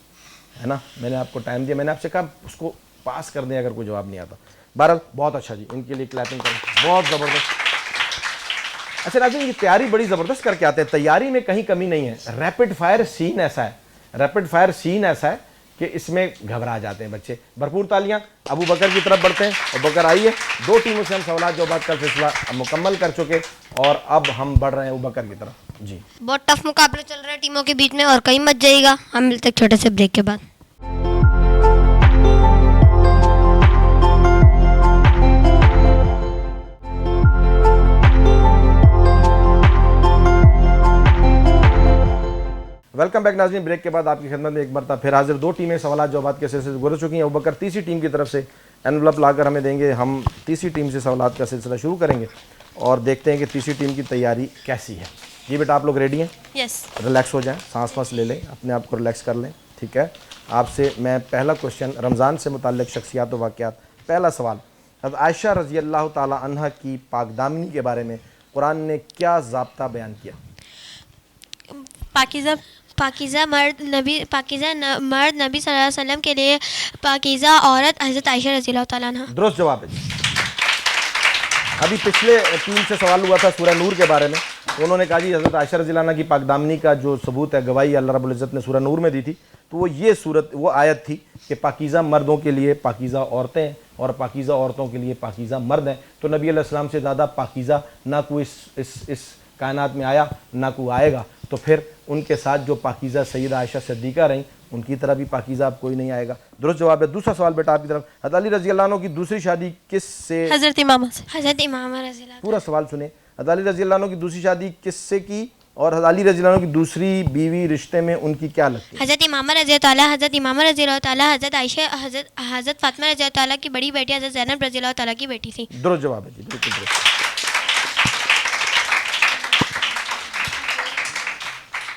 है ना। मैंने आपको टाइम दिया, मैंने आपसे कहा उसको पास कर दें अगर कोई जवाब नहीं आता। बहरहाल बहुत अच्छा जी, इनके लिए क्लैपिंग करें, बहुत ज़बरदस्त। अच्छा नाज़रीन, ये तैयारी बड़ी ज़बरदस्त करके आते हैं, तैयारी में कहीं कमी नहीं है। रैपिड फायर सीन ऐसा है कि इसमें घबरा जाते हैं बच्चे। भरपूर तालियां। अबू बकर की तरफ बढ़ते हैं। अबू बकर आइए। 2 टीमों से हम सवाल जवाब का सिलसिला मुकम्मल कर चुके और अब हम बढ़ रहे हैं अबू बकर की तरफ जी। बहुत टफ मुकाबला चल रहा है टीमों के बीच में और कहीं मत जाइएगा। हम मिलते हैं छोटे से ब्रेक के बाद। वेलकम बैक नाज़रीन। ब्रेक के बाद आपकी खिदमत में एक मरतबा फिर हाजिर। 2 टीमें सवाल जवाब के सिलसिले से गुजर चुकी हैं। अबू बकर तीसरी टीम की तरफ से एनवलप लाकर हमें देंगे। हम तीसरी टीम से सवाल का सिलसिला शुरू करेंगे और देखते हैं कि तीसरी टीम की तैयारी कैसी है। जी बेटा, आप लोग रेडी हैं? यस। रिलैक्स हो जाएं, सांस ले लें, अपने आप को रिलैक्स कर लें। ठीक है, आपसे मैं पहला क्वेश्चन रमज़ान से मुताल्लिक़ शख्सियात व वाक़यात। पहला सवाल, हज़रत आयशा रज़ी अल्लाह ताला अन्हा की पाकदामनी के बारे में कुरान ने क्या ज़ाब्ता बयान किया? पाकीज़ा पाकीज़ा मर्द नबी सल्लल्लाहु अलैहि वसल्लम के लिए पाकीज़ा औरत हज़रत आयशा रज़ी अल्लाह ताला अन्हा। दुरुस्त जवाब है जी। अभी पिछले 3 से सवाल हुआ था सूरह नूर के बारे में, तो उन्होंने कहा जी हज़रत आयशा रज़ी अल्लाह अन्हा की पाकदामनी का जो सबूत है, गवाही अल्लाह रब्बुल इज़्ज़त ने सूरह नूर में दी थी, तो वो आयत थी कि पाकीज़ा मर्दों के लिए पाकीज़ा औरतें और पाकीज़ा औरतों के लिए पाकीज़ा मर्द हैं। तो नबी अलैहि सलाम से ज़्यादा पाकीज़ा ना कोई इस कायनात में आया ना कोई आएगा, तो फिर उनके साथ जो पाकीज़ा सैयदा आयशा सिद्दीक़ा रहीं, उनकी तरह भी पाकीज़ा अब कोई नहीं आएगा। दुरुस्त जवाब है। दूसरा सवाल बेटा आपकी तरफ, हज़रत अली रज़ी अल्लाह अन्हु की दूसरी शादी किससे? हज़रत इमामा से। हज़रत इमामा रज़ी अल्लाह। पूरा सवाल सुने। हज़रत अली रज़ी अल्लाह अन्हु की दूसरी शादी किससे की और हज़रत अली रज़ी अल्लाह अन्हु की दूसरी बीवी रिश्ते में उनकी क्या लगती है? हज़रत इमामा रज़ी अल्लाह ताला, हज़रत इमामा रज़ी अल्लाह ताला हज़रत आयशा हज़रत फातिमा रज़ी अल्लाह ताला की बड़ी बेटी हज़रत ज़ैनब रज़ी अल्लाह ताला की बेटी थी। दुरुस्त जवाब है जी, बिल्कुल दुरुस्त।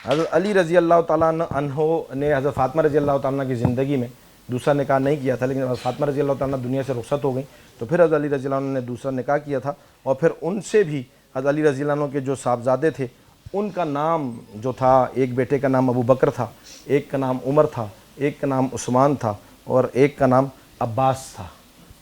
हज़रत अली रज़ी अल्लाह ताला अन्हो ने हज़रत फातिमा रज़ी अल्लाह ताला की ज़िंदगी में दूसरा निकाह नहीं किया था, लेकिन हज़रत फातिमा रज़ी अल्लाह ताला दुनिया से रुखसत हो गई, तो फिर हज़रत अली रज़ी अल्लाह ने दूसरा निकाह किया था, और फिर उनसे भी हज़रत अली रज़ी अल्लाह के जो साहबजादे थे उनका नाम जो था, एक बेटे का नाम अबू बकर था, एक का नाम उमर था, एक का नाम उस्मान था और एक का नाम अब्बास था।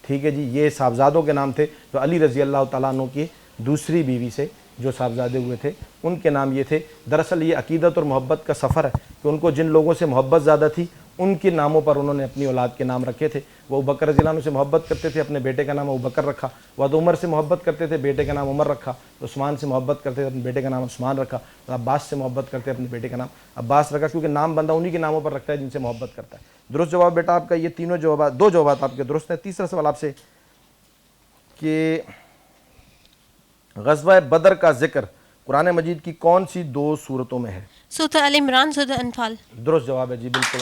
ठीक है जी, ये साहबजादों के नाम थे जो अली रज़ी अल्लाह ताला अन्हु की दूसरी बीवी से जो साहबजादे हुए थे उनके नाम ये थे। दरअसल ये अकीदत और मोहब्बत का सफ़र है कि उनको जिन लोगों से मोहब्बत ज़्यादा थी उनके नामों पर उन्होंने अपनी औलाद के नाम रखे थे। वो अबू बकर रज़ी अल्लाह अन्हु से मोहब्बत करते थे, अपने बेटे का नाम अबू बकर रखा। वह उमर से मोहब्बत करते थे, बेटे का नाम उमर रखा। उस्मान से मोहब्बत करते थे, अपने बेटे का नाम उस्मान रखा। अब्बास से मोहब्बत करते अपने बेटे का नाम अब्बास रखा, क्योंकि नाम बंदा उन्हीं के नामों पर रखता है जिनसे मोहब्बत करता है। दुरुस्त जवाब बेटा आपका। ये तीनों जवाब, 2 जवाब आपके दुरुस्त हैं। तीसरा सवाल आपसे कि ग़ज़वा बदर का जिक्र कुरान मजीद की कौन सी 2 सूरतों में है? सूरह अल इमरान, सूरह अनफाल। दुरुस्त जवाब है जी, बिल्कुल।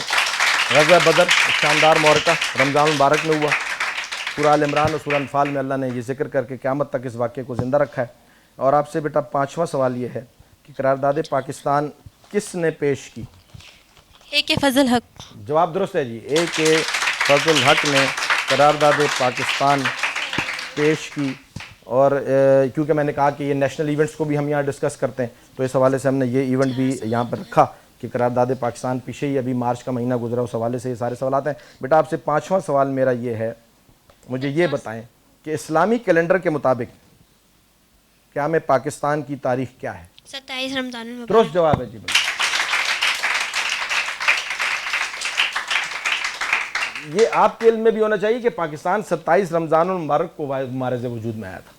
ग़ज़वा बदर शानदार मौरका रमज़ान मुबारक में हुआ। सूरह अल इमरान और सूरह अनफाल में अल्लाह ने ये जिक्र करके क़यामत तक इस वाक़े को ज़िंदा रखा है। और आपसे बेटा 5वां सवाल ये है कि करारदाद पाकिस्तान किसने पेश की? AK फजल हक। जवाब दुरुस्त है जी, AK फजल हक ने करारदाद पाकिस्तान पेश की। और क्योंकि मैंने कहा कि ये नेशनल इवेंट्स को भी हम यहाँ डिस्कस करते हैं, तो इस हवाले से हमने ये इवेंट भी यहाँ पर रखा कि करारदाद पाकिस्तान पीछे ही अभी मार्च का महीना गुजरा, उस हवाले से ये सारे सवाल आते हैं। बेटा आपसे 5वां सवाल मेरा ये है, मुझे ये बताएं कि इस्लामी कैलेंडर के मुताबिक क्या में पाकिस्तान की तारीख क्या है? 27 रमज़ान में। दुरुस्त जवाब है जी, बिल्कुल। ये आपके इल्म में भी होना चाहिए कि पाकिस्तान 27 रमज़ान मुबारक को मारज़ वजूद में आया था।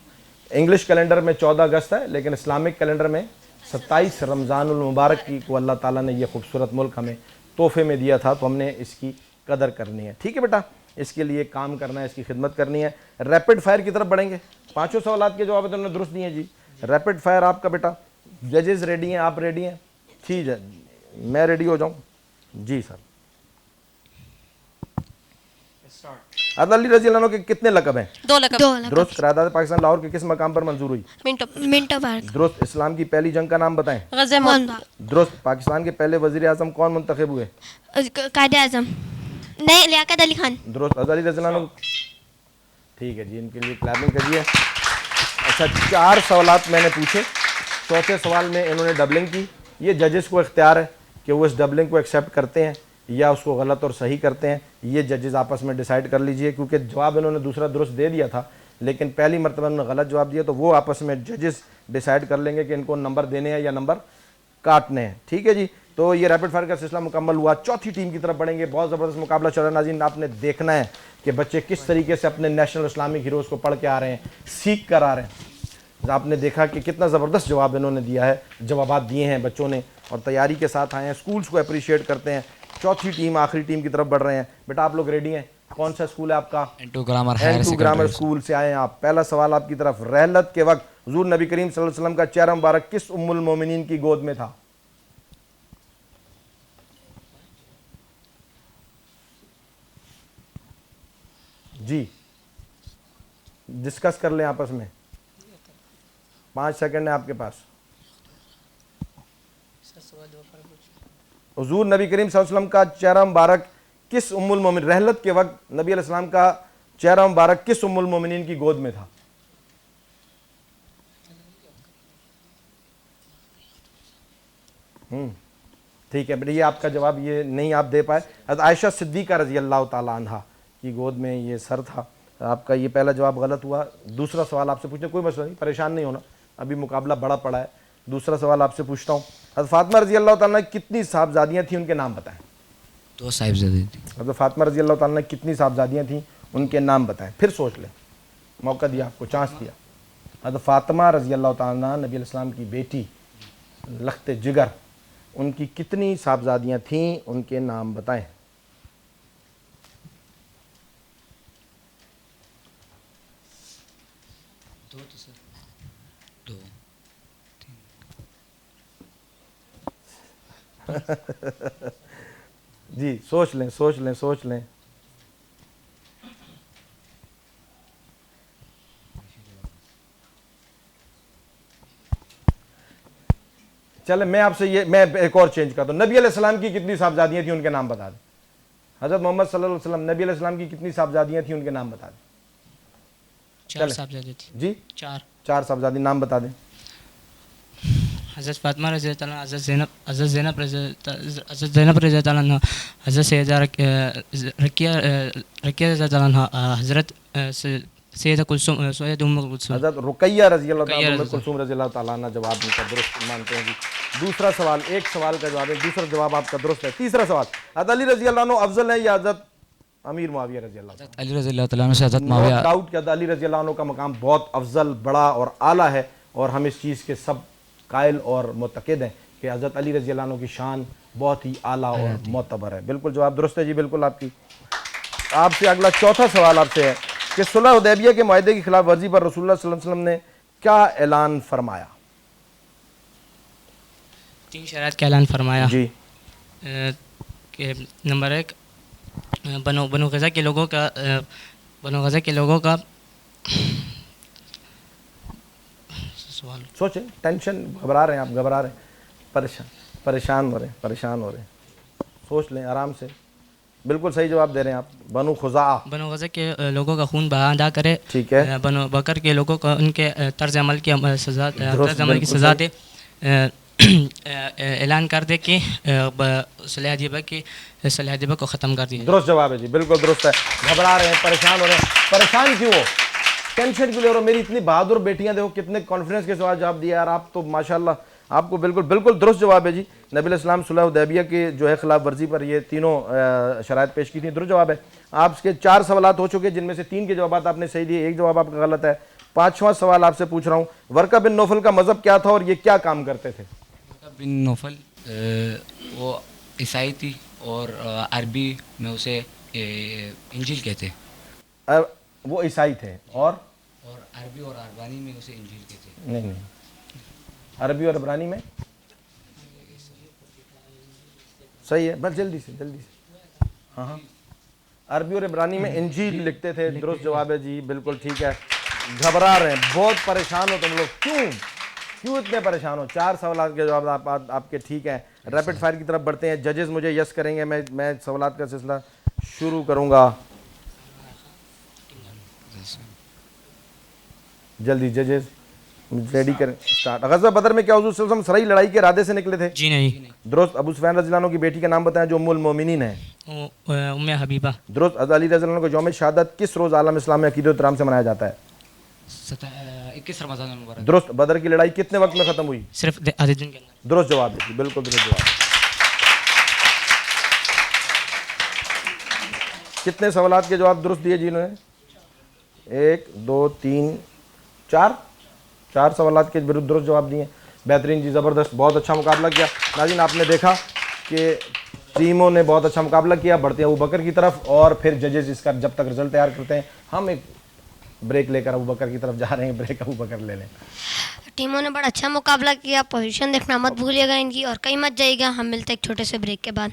इंग्लिश कैलेंडर में 14 अगस्त है, लेकिन इस्लामिक कैलेंडर में 27 रमज़ान मुबारक की को अल्लाह ताला ने यह खूबसूरत मुल्क हमें तोहफे में दिया था, तो हमने इसकी कदर करनी है। ठीक है बेटा, इसके लिए काम करना है, इसकी खिदमत करनी है। रैपिड फायर की तरफ बढ़ेंगे। 5 सवाल के जवाब तो उन्होंने दुरुस्त दिए जी। रैपिड फायर आपका बेटा, जजेस रेडी हैं, आप रेडी हैं? ठीक है, मैं रेडी हो जाऊँ जी सर। अली रज़ी अल्लाह अन्हु के कितने लक़ब हैं? 2 लक़ब। दुरुस्त। करारदाद पाकिस्तान लाहौर के किस मकाम पर मंजूर हुई? Minto park. दुरुस्त। इस्लाम की पहली जंग का नाम बताएं। ग़ज़वा मुअत्ता। दुरुस्त। पाकिस्तान के पहले वज़ीर आज़म कौन मुंतखब हुए? कायदे आज़म नहीं, लियाकत अली खान। दुरुस्त। अली रज़ी अल्लाह अन्हु। ठीक है जी, इनके लिए क्लैपिंग करिए। अच्छा, 4 सवाल मैंने पूछे, चौथे सवाल में इन्होंने डबलिंग की। ये जजेस को इख्तियार है कि वो इस डबलिंग को एक्सेप्ट करते हैं या उसको गलत और सही करते हैं। ये जजेस आपस में डिसाइड कर लीजिए, क्योंकि जवाब इन्होंने दूसरा दुरुस्त दे दिया था, लेकिन पहली मरतबा उन्होंने गलत जवाब दिया, तो वो आपस में जजेस डिसाइड कर लेंगे कि इनको नंबर देने हैं या नंबर काटने हैं। ठीक है जी, तो ये रैपिड फायर का सिलसिला मुकम्मल हुआ। चौथी टीम की तरफ बढ़ेंगे। बहुत ज़बरदस्त मुकाबला चल रहा है नाज़रीन। आपने देखना है कि बच्चे किस तरीके से अपने नेशनल इस्लामिक हीरोज़ को पढ़ के आ रहे हैं, सीख कर आ रहे हैं। आपने देखा कि कितना ज़बरदस्त जवाब इन्होंने दिया है, जवाबात दिए हैं बच्चों ने और तैयारी के साथ आए हैं। स्कूल्स को अप्रिशिएट करते हैं। चौथी टीम, आखिरी टीम की तरफ बढ़ रहे हैं। बेटा आप लोग रेडी हैं? कौन सा स्कूल है आपका? N2 ग्रामर ग्रामर स्कूल से आए हैं आप। पहला सवाल आपकी तरफ। रहलत के वक्त हुजूर नबी करीम सल्लल्लाहु अलैहि वसल्लम का चेहरा मुबारक किस उम्मुल मोमिनीन की गोद में था? जी, डिस्कस कर लें आपस में। 5 सेकंड है आपके पास। हुजूर नबी करीम सल्लल्लाहु अलैहि वसल्लम का चेहरा मुबारक किस उम्मुल मोमिन, रहलत के वक्त नबी अलैहिस्सलाम का चेहरा मुबारक किस उम्मुल मोमिनीन की गोद में था? ठीक है बेटा, ये आपका जवाब ये नहीं आप दे पाए। हज़रत आयशा सिद्दीक़ा रज़ी अल्लाह ताला अन्हा की गोद में ये सर था। आपका ये पहला जवाब गलत हुआ। दूसरा सवाल आपसे पूछने, कोई मसला नहीं, परेशान नहीं होना, अभी मुकाबला बड़ा पड़ा है। दूसरा सवाल आपसे पूछता हूँ, हज़रत फातिमा रज़ी अल्लाह ताला कितनी साहबजादियाँ थीं, उनके नाम बताएं। 2 साहिबजादे थी। हज़रत फातिमा रज़ी अल्लाह ताला कितनी साहबजादियाँ थीं, उनके नाम बताएं। फिर सोच लें, मौका दिया आपको, चांस दिया। हज़रत फातिमा रज़ी अल्लाह ताला नबी अलैहिस्सलाम की बेटी, लख्त जिगर, उनकी कितनी साहबजादियाँ थीं, उनके नाम बताएं। जी सोच लें, सोच लें, सोच लें। चले मैं आपसे ये, मैं एक और चेंज करता हूँ। नबी अलैहिस्सलाम की कितनी साहबजादियाँ थी, उनके नाम बता दें। हज़रत मोहम्मद सल्लल्लाहु अलैहि वसल्लम, नबी अलैहिस्सलाम की कितनी साहबजादियाँ थी, उनके नाम बता दें। 4 साहबजादी थी जी 4। 4 साहबजादी, नाम बता दें। हज़रत फातिमा रज़ी अल्लाह अन्हा, हज़रत ज़ैनब रज़ी अल्लाह अन्हा, हज़रत सैयदा रकिया रज़ी अल्लाह अन्हा, हज़रत सैयदा कुलसूम, सैयदा उम्म कुलसूम, हज़रत रुकैया रज़ी अल्लाह ताला, उम्म कुलसूम रज़ी अल्लाह ताला अन्हा जवाब इनका दुरुस्त मानते हैं जी। दूसरा सवाल, एक सवाल का जवाब है, दूसरा जवाब आपका दुरुस्त है। तीसरा सवाल, हज़रत अली रज़ी अल्लाह अन्हु अफजल है या हज़रत अमीर मुआविया रज़ी अल्लाह ताला? अली रज़ी अल्लाह ताला अन्हु से हज़रत मुआविया। नो डाउट कि हज़रत अली रज़ी अल्लाह अन्हु का मकाम बहुत अफजल, बड़ा और आला है, और हम इस चीज़ के सब कायल और मुतक़िद हैं कि हज़रत अली रज़ी अल्लाह अन्हु की शान बहुत ही आला और मोतबर है। बिल्कुल जवाब दुरुस्त है जी, बिल्कुल आपकी। आपसे अगला चौथा सवाल आपसे है कि सुलह हुदैबिया के मुआहदे की खिलाफ वर्जी पर रसूलुल्लाह सल्लल्लाहु अलैहि वसल्लम ने क्या ऐलान फरमाया? 3 शराइत का ऐलान फरमाया जी। कि नंबर 1, बनो गज़ा के लोगों का सवाल सोचें, टेंशन, घबरा रहे हैं आप, घबरा रहे हैं, परेशान हो रहे हैं, सोच लें आराम से। बिल्कुल सही जवाब दे रहे हैं आप। बनो गज़ा के लोगों का खून बहा अदा करे, ठीक है। बनो बकर के लोगों का उनके तर्ज अमल की सज़ा दे, ऐलान कर दे कि सलाह हदीबा को ख़त्म कर दिया। दुरुस्त जवाब है जी, बिल्कुल दुरुस्त है। घबरा रहे हैं, परेशान हो रहे हैं, परेशान क्यों हो, टेंशन क्यों ले रहे हो? मेरी इतनी बहादुर बेटियां, देखो कितने कॉन्फिडेंस के साथ जवाब दिया यार, आप तो माशाल्लाह, आपको बिल्कुल दुरुस्त जवाब है जी। नबी अलैहिस्सलाम सुलह हुदैबिया के जो है खिलाफ वर्जी पर ये तीनों शराइत पेश की थी, दुरुस्त जवाब है। आपके 4 सवालात हो चुके, जिनमें से 3 के जवाब आपने सही दिए, 1 जवाब आपका गलत है। 5वां सवाल आपसे पूछ रहा हूँ, वर्का बिन नौफल का मज़हब क्या था और ये क्या काम करते थे? वर्का बिन नौफल वो ईसाई थी और अरबी में उसे इंजील कहते। वो ईसाई थे और अरबी और अरबानी में उसे इंजील कहते। नहीं, अरबी और अरबानी में सही है, बस जल्दी से। हाँ, अरबी और इब्रानी में इंजील लिखते थे, दुरुस्त जवाब है जी, बिल्कुल ठीक है। घबरा रहे हैं, बहुत परेशान हो तुम लोग, क्यों इतने परेशान हो? 4 सवाल के जवाब आपके ठीक हैं। रैपिड फायर की तरफ बढ़ते हैं। जजेस मुझे यस करेंगे, मैं सवालात का सिलसिला शुरू करूंगा। जल्दी जजेस रेडी करें, स्टार्ट। गज़वा बदर में क्या हुज़ूर सल्लल्लाहु अलैहि वसल्लम सराई लड़ाई के इरादे से निकले थे? जी नहीं। दुरुस्त। अबू सुफयान रज़ी अल्लाह अन्हु की बेटी का नाम बताएं जो उम्मुल मोमिनीन है? उम्मे हबीबा। दुरुस्त। हज़रत अली रज़ी अल्लाह अन्हु को यौम शहादत किस रोज़ आलम इस्लाम में अक़ीदत एहतराम से मनाया जाता है? 21 रमज़ान मुबारक। दुरुस्त। बदर की लड़ाई कितने वक्त में ख़त्म हुई? सिर्फ आधे दिन के अंदर। दुरुस्त जवाब है, बिल्कुल दुरुस्त जवाब। कितने सवालात के जवाब दुरुस्त दिए जिन्होंने? 1 2 3 4 सवालात के विरुद्ध दुरुस्त जवाब दिए। बेहतरीन जी, ज़बरदस्त, बहुत अच्छा मुकाबला किया। नाज़रीन आपने देखा कि टीमों ने बहुत अच्छा मुकाबला किया। बढ़ते हैं अबू बकर की तरफ और फिर जजेस इसका जब तक रिजल्ट तैयार करते हैं, हम एक ब्रेक लेकर अबू बकर की तरफ जा रहे हैं। ब्रेक अबू बकर ले लें। टीमों ने बड़ा अच्छा मुकाबला किया। पोजीशन देखना मत भूलिएगा इनकी और कहीं मत जाइएगा। हम मिलते हैं एक छोटे से ब्रेक के बाद।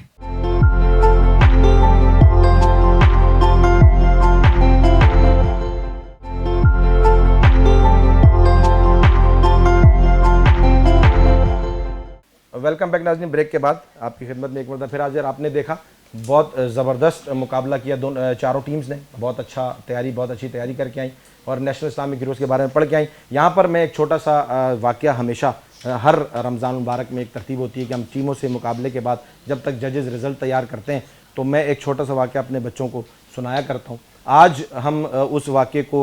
वेलकम बैक नाज़रीन। ब्रेक के बाद आपकी खिदमत में एक मरतबा फिर हाजिर। आपने देखा बहुत ज़बरदस्त मुकाबला किया चारों टीम्स ने, बहुत अच्छी तैयारी करके आई और नेशनल इस्लामिक हीरोज़ के बारे में पढ़ के आई। यहाँ पर मैं एक छोटा सा वाक़या, हमेशा हर रमज़ान मुबारक में एक तरतीब होती है कि हम टीमों से मुकाबले के बाद जब तक जजेज़ रिज़ल्ट तैयार करते हैं तो मैं एक छोटा सा वाक़या अपने बच्चों को सुनाया करता हूँ। आज हम उस वाक़े को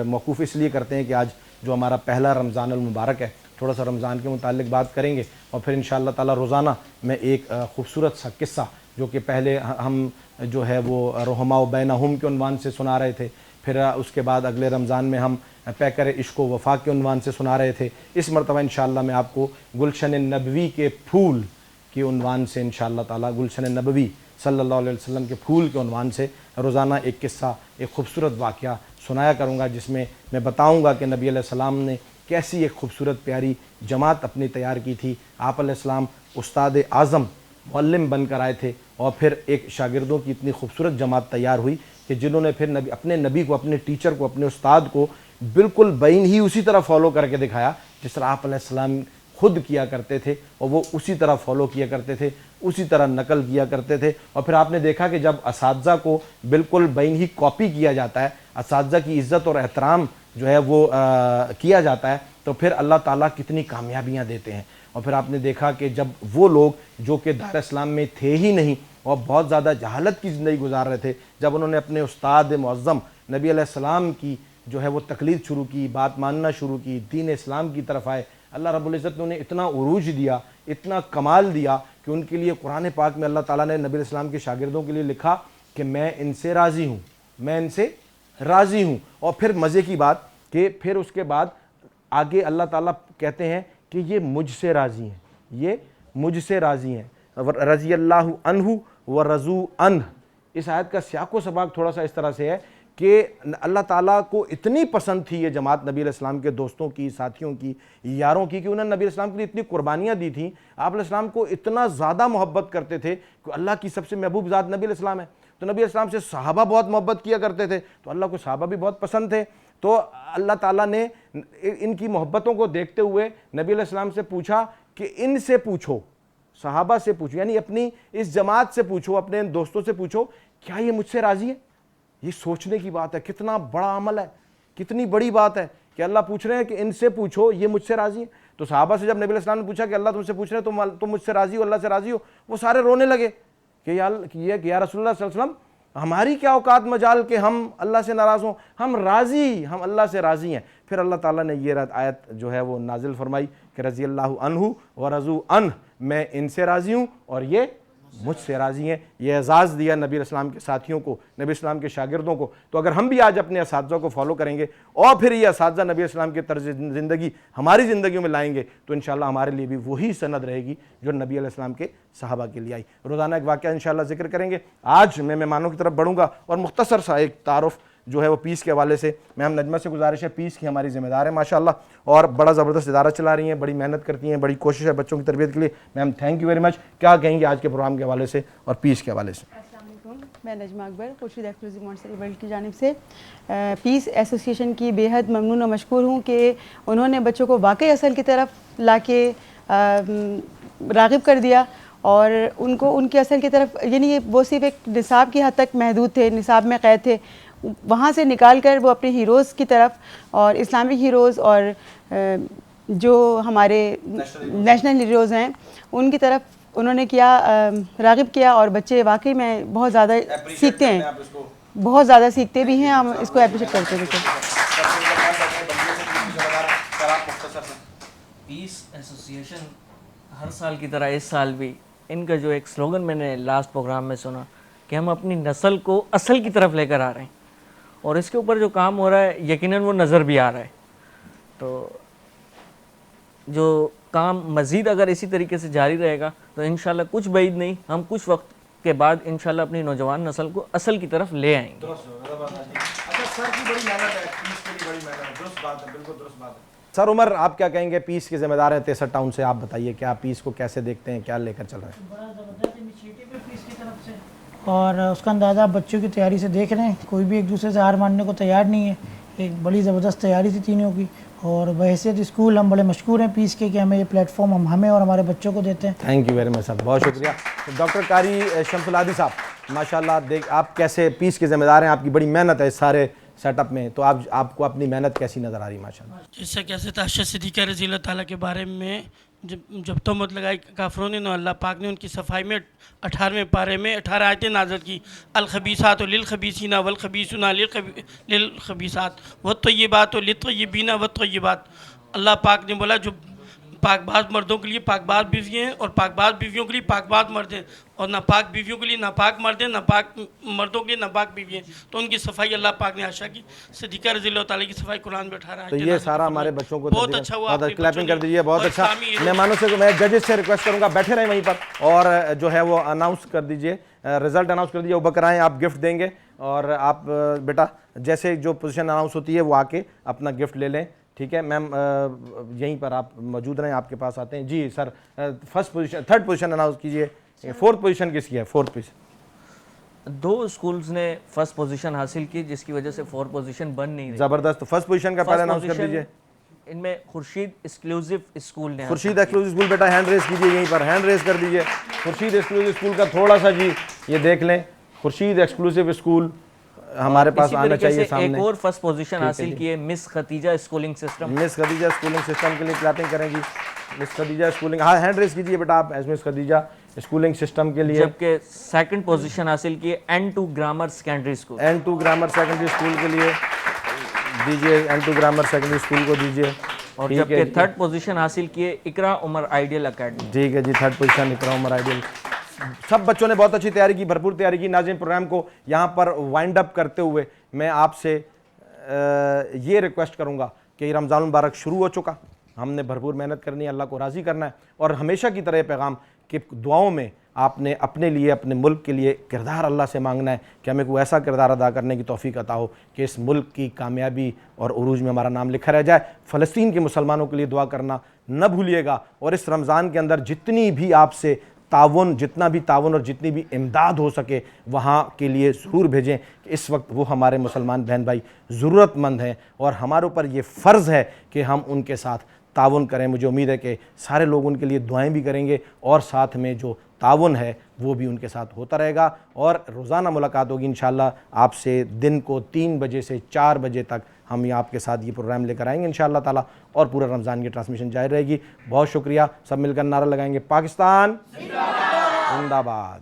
मौकूफ़ इसलिए करते हैं कि आज जो हमारा पहला रमज़ान मुबारक है, थोड़ा सा रमज़ान के मुतालिक बात करेंगे और फिर इंशाअल्लाह ताला रोज़ाना मैं एक खूबसूरत सा किस्सा जो कि पहले हम जो है वो रहमा व बैनहुम के उन्वान से सुना रहे थे, फिर उसके बाद अगले रमज़ान में हम पैकर इश्क व वफ़ा के उन्वान से सुना रहे थे। इस मरतबा इंशाअल्लाह मैं आपको गुलशन नबवी के फूल के उन्वान से इंशाअल्लाह ताला, गुलशन नबवी सल्लल्लाहु अलैहि वसल्लम के फूल के उन्वान से रोज़ाना एक किस्सा, एक खूबसूरत वाक़या सुनाया करूँगा, जिसमें मैं बताऊँगा कि नबी अलैहिस्सलाम ने कैसी एक खूबसूरत प्यारी जमात अपनी तैयार की थी। आप अलैहिस्सलाम उस्ताद आज़म मुअल्लिम बनकर आए थे और फिर एक शागिर्दों की इतनी खूबसूरत जमात तैयार हुई कि जिन्होंने फिर अपने नबी को, अपने टीचर को, अपने उस्ताद को बिल्कुल बैन ही उसी तरह फॉलो करके दिखाया जिस तरह आप अलैहिस्सलाम खुद किया करते थे और वो उसी तरह फॉलो किया करते थे, उसी तरह नकल किया करते थे। और फिर आपने देखा कि जब असातिज़ा को बिल्कुल बैन ही कॉपी किया जाता है, असातिज़ा की इज़्ज़त और एहतराम जो है वो किया जाता है, तो फिर अल्लाह ताला कितनी कामयाबियाँ देते हैं। और फिर आपने देखा कि जब वो लोग जो कि दार इस्लाम में थे ही नहीं और बहुत ज़्यादा जहालत की ज़िंदगी गुजार रहे थे, जब उन्होंने अपने उस्ताद मुअज़्ज़म नबी अलैहिस्सलाम की जो है वो तकलीद शुरू की, बात मानना शुरू की, दीन इस्लाम की तरफ आए, अल्लाह रब्बुल इज़्ज़त ने उन्हें इतना उरूज दिया, इतना कमाल दिया कि उनके लिए कुरान पाक में अल्लाह ताला ने नबी अलैहिस्सलाम के शागिर्दों के लिए लिखा कि मैं इनसे राज़ी हूँ, मैं इनसे राज़ी हूँ। और फिर मज़े की बात कि फिर उसके बाद आगे अल्लाह ताला कहते हैं कि ये मुझसे राज़ी हैं, ये मुझसे राज़ी हैं, रज़ी अल्लाहु अन्हु व रज़ू अन्ह। इस आयत का सियाक़ो सबाक़ थोड़ा सा इस तरह से है कि अल्लाह ताला को इतनी पसंद थी ये जमात नबी अलैहिस्सलाम के दोस्तों की, साथियों की, यारों की, कि उन्होंने नबी अलैहिस्सलाम के लिए इतनी कुर्बानियाँ दी थी। आप अलैहिस्सलाम को इतना ज़्यादा मोहब्बत करते थे कि अल्लाह की सबसे महबूब ज़ात नबी अलैहिस्सलाम है, तो नबी अलैहिस्सलाम से सहाबा बहुत मोहब्बत किया करते थे, तो अल्लाह को सहाबा भी बहुत पसंद थे। तो अल्लाह ताला ने इनकी मोहब्बतों को देखते हुए नबी अलैहिस्सलाम से पूछा कि इनसे पूछो, सहाबा से पूछो, यानी अपनी इस जमात से पूछो, अपने इन दोस्तों से पूछो, क्या ये मुझसे राज़ी है। ये सोचने की बात है, कितना बड़ा अमल है, कितनी बड़ी बात है कि अल्लाह पूछ रहे हैं कि इनसे पूछो ये मुझसे राज़ी है। तो सहाबा से जब नबी अलैहिस्सलाम ने पूछा कि अल्लाह तुमसे पूछ रहे हैं, तुम मुझसे राज़ी हो, अल्लाह से राज़ी हो, वो सारे रोने लगे कि या रसूलुल्लाह सल्लल्लाहु अलैहि वसल्लम, हमारी क्या औकात मजाल कि हम अल्लाह से नाराज़ हों, हम राज़ी, हम अल्लाह से राज़ी हैं। फिर अल्लाह ताला ने ये आयत जो है वो नाजिल फरमाई कि रज़ी अल्लाहु अन्हु व रज़ू अन्ह, मैं इनसे राज़ी हूँ और ये मुझसे राज़ी हैं। ये एज़ाज़ दिया नबी इस्लाम के साथियों को, नबी इस्लाम के शागिर्दों को। तो अगर हम भी आज अपने असातिज़ा को फॉलो करेंगे और फिर ये असातिज़ा नबी इस्लाम के तर्ज़ ज़िंदगी हमारी ज़िंदगी में लाएंगे तो इंशाअल्लाह हमारे लिए भी वही सनद रहेगी जो नबी अलैहिस्सलाम के सहाबा के लिए आई। रोज़ाना एक वाक़या इंशाअल्लाह ज़िक्र करेंगे। आज मैं मेहमानों की तरफ बढ़ूँगा और मुख्तसर सा एक तारुफ़ जो है वो पीस के हवाले से, मैम नजमा से गुजारिश है, पीस की हमारी ज़िम्मेदार है माशाअल्लाह, और बड़ा ज़बरदस्त इदारा चला रही हैं, बड़ी मेहनत करती हैं, बड़ी कोशिश है बच्चों की तरबियत के लिए। Ma'am thank you very much. क्या कहेंगे आज के प्रोग्राम के हवाले से और पीस के हवाले से? अस्सलाम वालेकुम, मैं Najma Akbar Khurshid exclusive Montessori world की जानिब से पीस एसोसिएशन की बेहद ममनून और मशकूर हूँ कि उन्होंने बच्चों को वाकई असल की तरफ लाके राग़िब कर दिया और उनको उनके असल की तरफ, यानी वो सिर्फ एक निसाब की हद तक महदूद थे, निसाब में क़ैद थे, वहाँ से निकाल कर वो अपने हीरोज़ की तरफ और इस्लामिक हीरोज़ और जो हमारे नेशनल हीरोज़ हैं उनकी तरफ उन्होंने किया, राग़िब किया। और बच्चे वाकई में बहुत ज़्यादा सीखते हैं, बहुत ज़्यादा सीखते भी हैं, हम इसको अप्रिशिएट करते हैं। पीस एसोसिएशन हर साल की तरह इस साल भी इनका जो एक स्लोगन मैंने लास्ट प्रोग्राम में सुना कि हम अपनी नस्ल को असल की तरफ लेकर आ रहे हैं, और इसके ऊपर जो काम हो रहा है यकीनन वो नज़र भी आ रहा है। तो जो काम मज़ीद अगर इसी तरीके से जारी रहेगा तो इंशाल्लाह कुछ बैद नहीं, हम कुछ वक्त के बाद इंशाल्लाह अपनी नौजवान नस्ल को असल की तरफ ले आएंगे। सर उमर, आप क्या कहेंगे? पीस के ज़िम्मेदार हैं 63 टाउन से, आप बताइए क्या पीस को कैसे देखते हैं, क्या लेकर चल रहे हैं? बड़ा ज़बरदस्त इनिशिएटिव है पीस की तरफ से, और उसका अंदाज़ा बच्चों की तैयारी से देख रहे हैं, कोई भी एक दूसरे से हार मानने को तैयार नहीं है। एक बड़ी ज़बरदस्त तैयारी थी तीनों की, और बहैसियत स्कूल हम बड़े मशहूर हैं पीस के कि हमें ये प्लेटफॉर्म हम हमें और हमारे बच्चों को देते हैं। थैंक यू वेरी मच साहब, बहुत शुक्रिया। तो डॉक्टर कारी शमसुल आदी साहब, माशाल्लाह देख आप कैसे पीस के ज़िम्मेदार हैं, आपकी बड़ी मेहनत है इस सारे सेटअप में, तो आपको अपनी मेहनत कैसी नज़र आ रही है माशाल्लाह? जैसा कि हज़रत आयशा सिद्दीक़ा रज़ी अल्लाह ताला के बारे में जब तोहमत लगाई काफरों ने, अल्लाह पाक ने उनकी सफाई में 18वें पारे में 18 आयतें नाज़िल की। अल खबीसात लिल खबीसीना वल खबीसूना लिल खबीसात वत्तय्यिबात लित्तय्यिबीना वत्तय्यिबात। अल्लाह पाक ने बोला जो पाकबाज मर्दों के लिए पाकबाज बीवियाँ हैं और पाकबाज बीवियों के लिए पाकबाज मर्द हैं, और नापाक बीवियों के लिए नापाक मर्द हैं, नापाक मर्दों के लिए नापाक बीवियाँ हैं। तो उनकी सफाई अल्लाह पाक ने आशा की। सिद्दीक़ा रज़ी अल्लाह ताला की सफाई कुरान में 18 तो ये सारा हमारे बच्चों को बहुत अच्छा हुआ, क्लैपिंग कर दीजिए, बहुत अच्छा। मेहमानों से मैं जजेस से रिक्वेस्ट करूँगा बैठे रहें वहीं पर, और जो है वो अनाउंस कर दीजिए, रिजल्ट अनाउंस कर दीजिए। बकर आएँ, आप गिफ्ट देंगे, और आप बेटा जैसे जो पोजीशन अनाउंस होती है वो आके अपना गिफ्ट ले लें, ठीक है मैम? यहीं पर आप मौजूद रहें, आपके पास आते हैं। जी sir, first position, third position announce कीजिए। फोर्थ पोजीशन किसकी है? फोर्थ पोजीशन 2 स्कूल्स ने फर्स्ट पोजीशन हासिल की, जिसकी वजह से फोर्थ पोजीशन बन नहीं रही। ज़बरदस्त। तो फर्स्ट पोजीशन का पहले अनाउंस कर दीजिए। इनमें खुर्शीद एक्सक्लूसिव स्कूल ने, खुर्शीद एक्सक्लूसिव स्कूल, बेटा हैंड रेस कीजिए, यहीं पर हैंड रेस कर दीजिए। खुर्शीद एक्सक्लूसिव स्कूल का थोड़ा सा जी ये देख लें, खुर्शीद एक्सक्लूसिव स्कूल हमारे पास आना चाहिए सामने। एक और फर्स्ट पोजीशन हासिल की है miss Khadija schooling system. Miss Khadija schooling system के लिए क्लैपिंग करेंगी। मिस खदीजा स्कूलिंग, हाँ हैंड रेस कीजिए बेटा आप मिस खदीजा स्कूलिंग सिस्टम के लिए। जबकि सेकंड पोजीशन हासिल की है N2 grammar secondary school. N2 grammar secondary school के लिए दीजिए, N2 ग्रामर सेकेंडरी स्कूल को दीजिए। और जबकि थर्ड पोजीशन हासिल की है इकरा उमर आइडियल अकेडमी। ठीक है जी, थर्ड पोजीशन इकरा उमर आइडियल। सब बच्चों ने बहुत अच्छी तैयारी की, भरपूर तैयारी की। नाज़रीन, प्रोग्राम को यहाँ पर वाइंड अप करते हुए मैं आपसे ये रिक्वेस्ट करूँगा कि रमज़ान मुबारक शुरू हो चुका, हमने भरपूर मेहनत करनी है, अल्लाह को राज़ी करना है, और हमेशा की तरह पैगाम कि दुआओं में आपने अपने लिए, अपने मुल्क के लिए किरदार अल्लाह से मांगना है कि हमें कोई ऐसा किरदार अदा करने की तौफीक अता हो कि इस मुल्क की कामयाबी और उरूज में हमारा नाम लिखा रह जाए। फ़लस्तीन के मुसलमानों के लिए दुआ करना न भूलिएगा, और इस रमज़ान के अंदर जितनी भी आपसे जितना भी तावन और जितनी भी इमदाद हो सके वहाँ के लिए ज़रूर भेजें कि इस वक्त वो हमारे मुसलमान बहन भाई ज़रूरतमंद हैं, और हमारे ऊपर ये फ़र्ज़ है कि हम उनके साथ तावन करें। मुझे उम्मीद है कि सारे लोग उनके लिए दुआएं भी करेंगे, और साथ में जो तावन है वो भी उनके साथ होता रहेगा, और रोज़ाना मुलाकात होगी इंशाअल्लाह आपसे। दिन को 3 बजे से 4 बजे तक हम ये आपके साथ ये प्रोग्राम लेकर आएंगे इंशाअल्लाह ताला, और पूरा रमज़ान की ट्रांसमिशन जारी रहेगी। बहुत शुक्रिया। सब मिलकर नारा लगाएंगे, पाकिस्तान जिंदाबाद।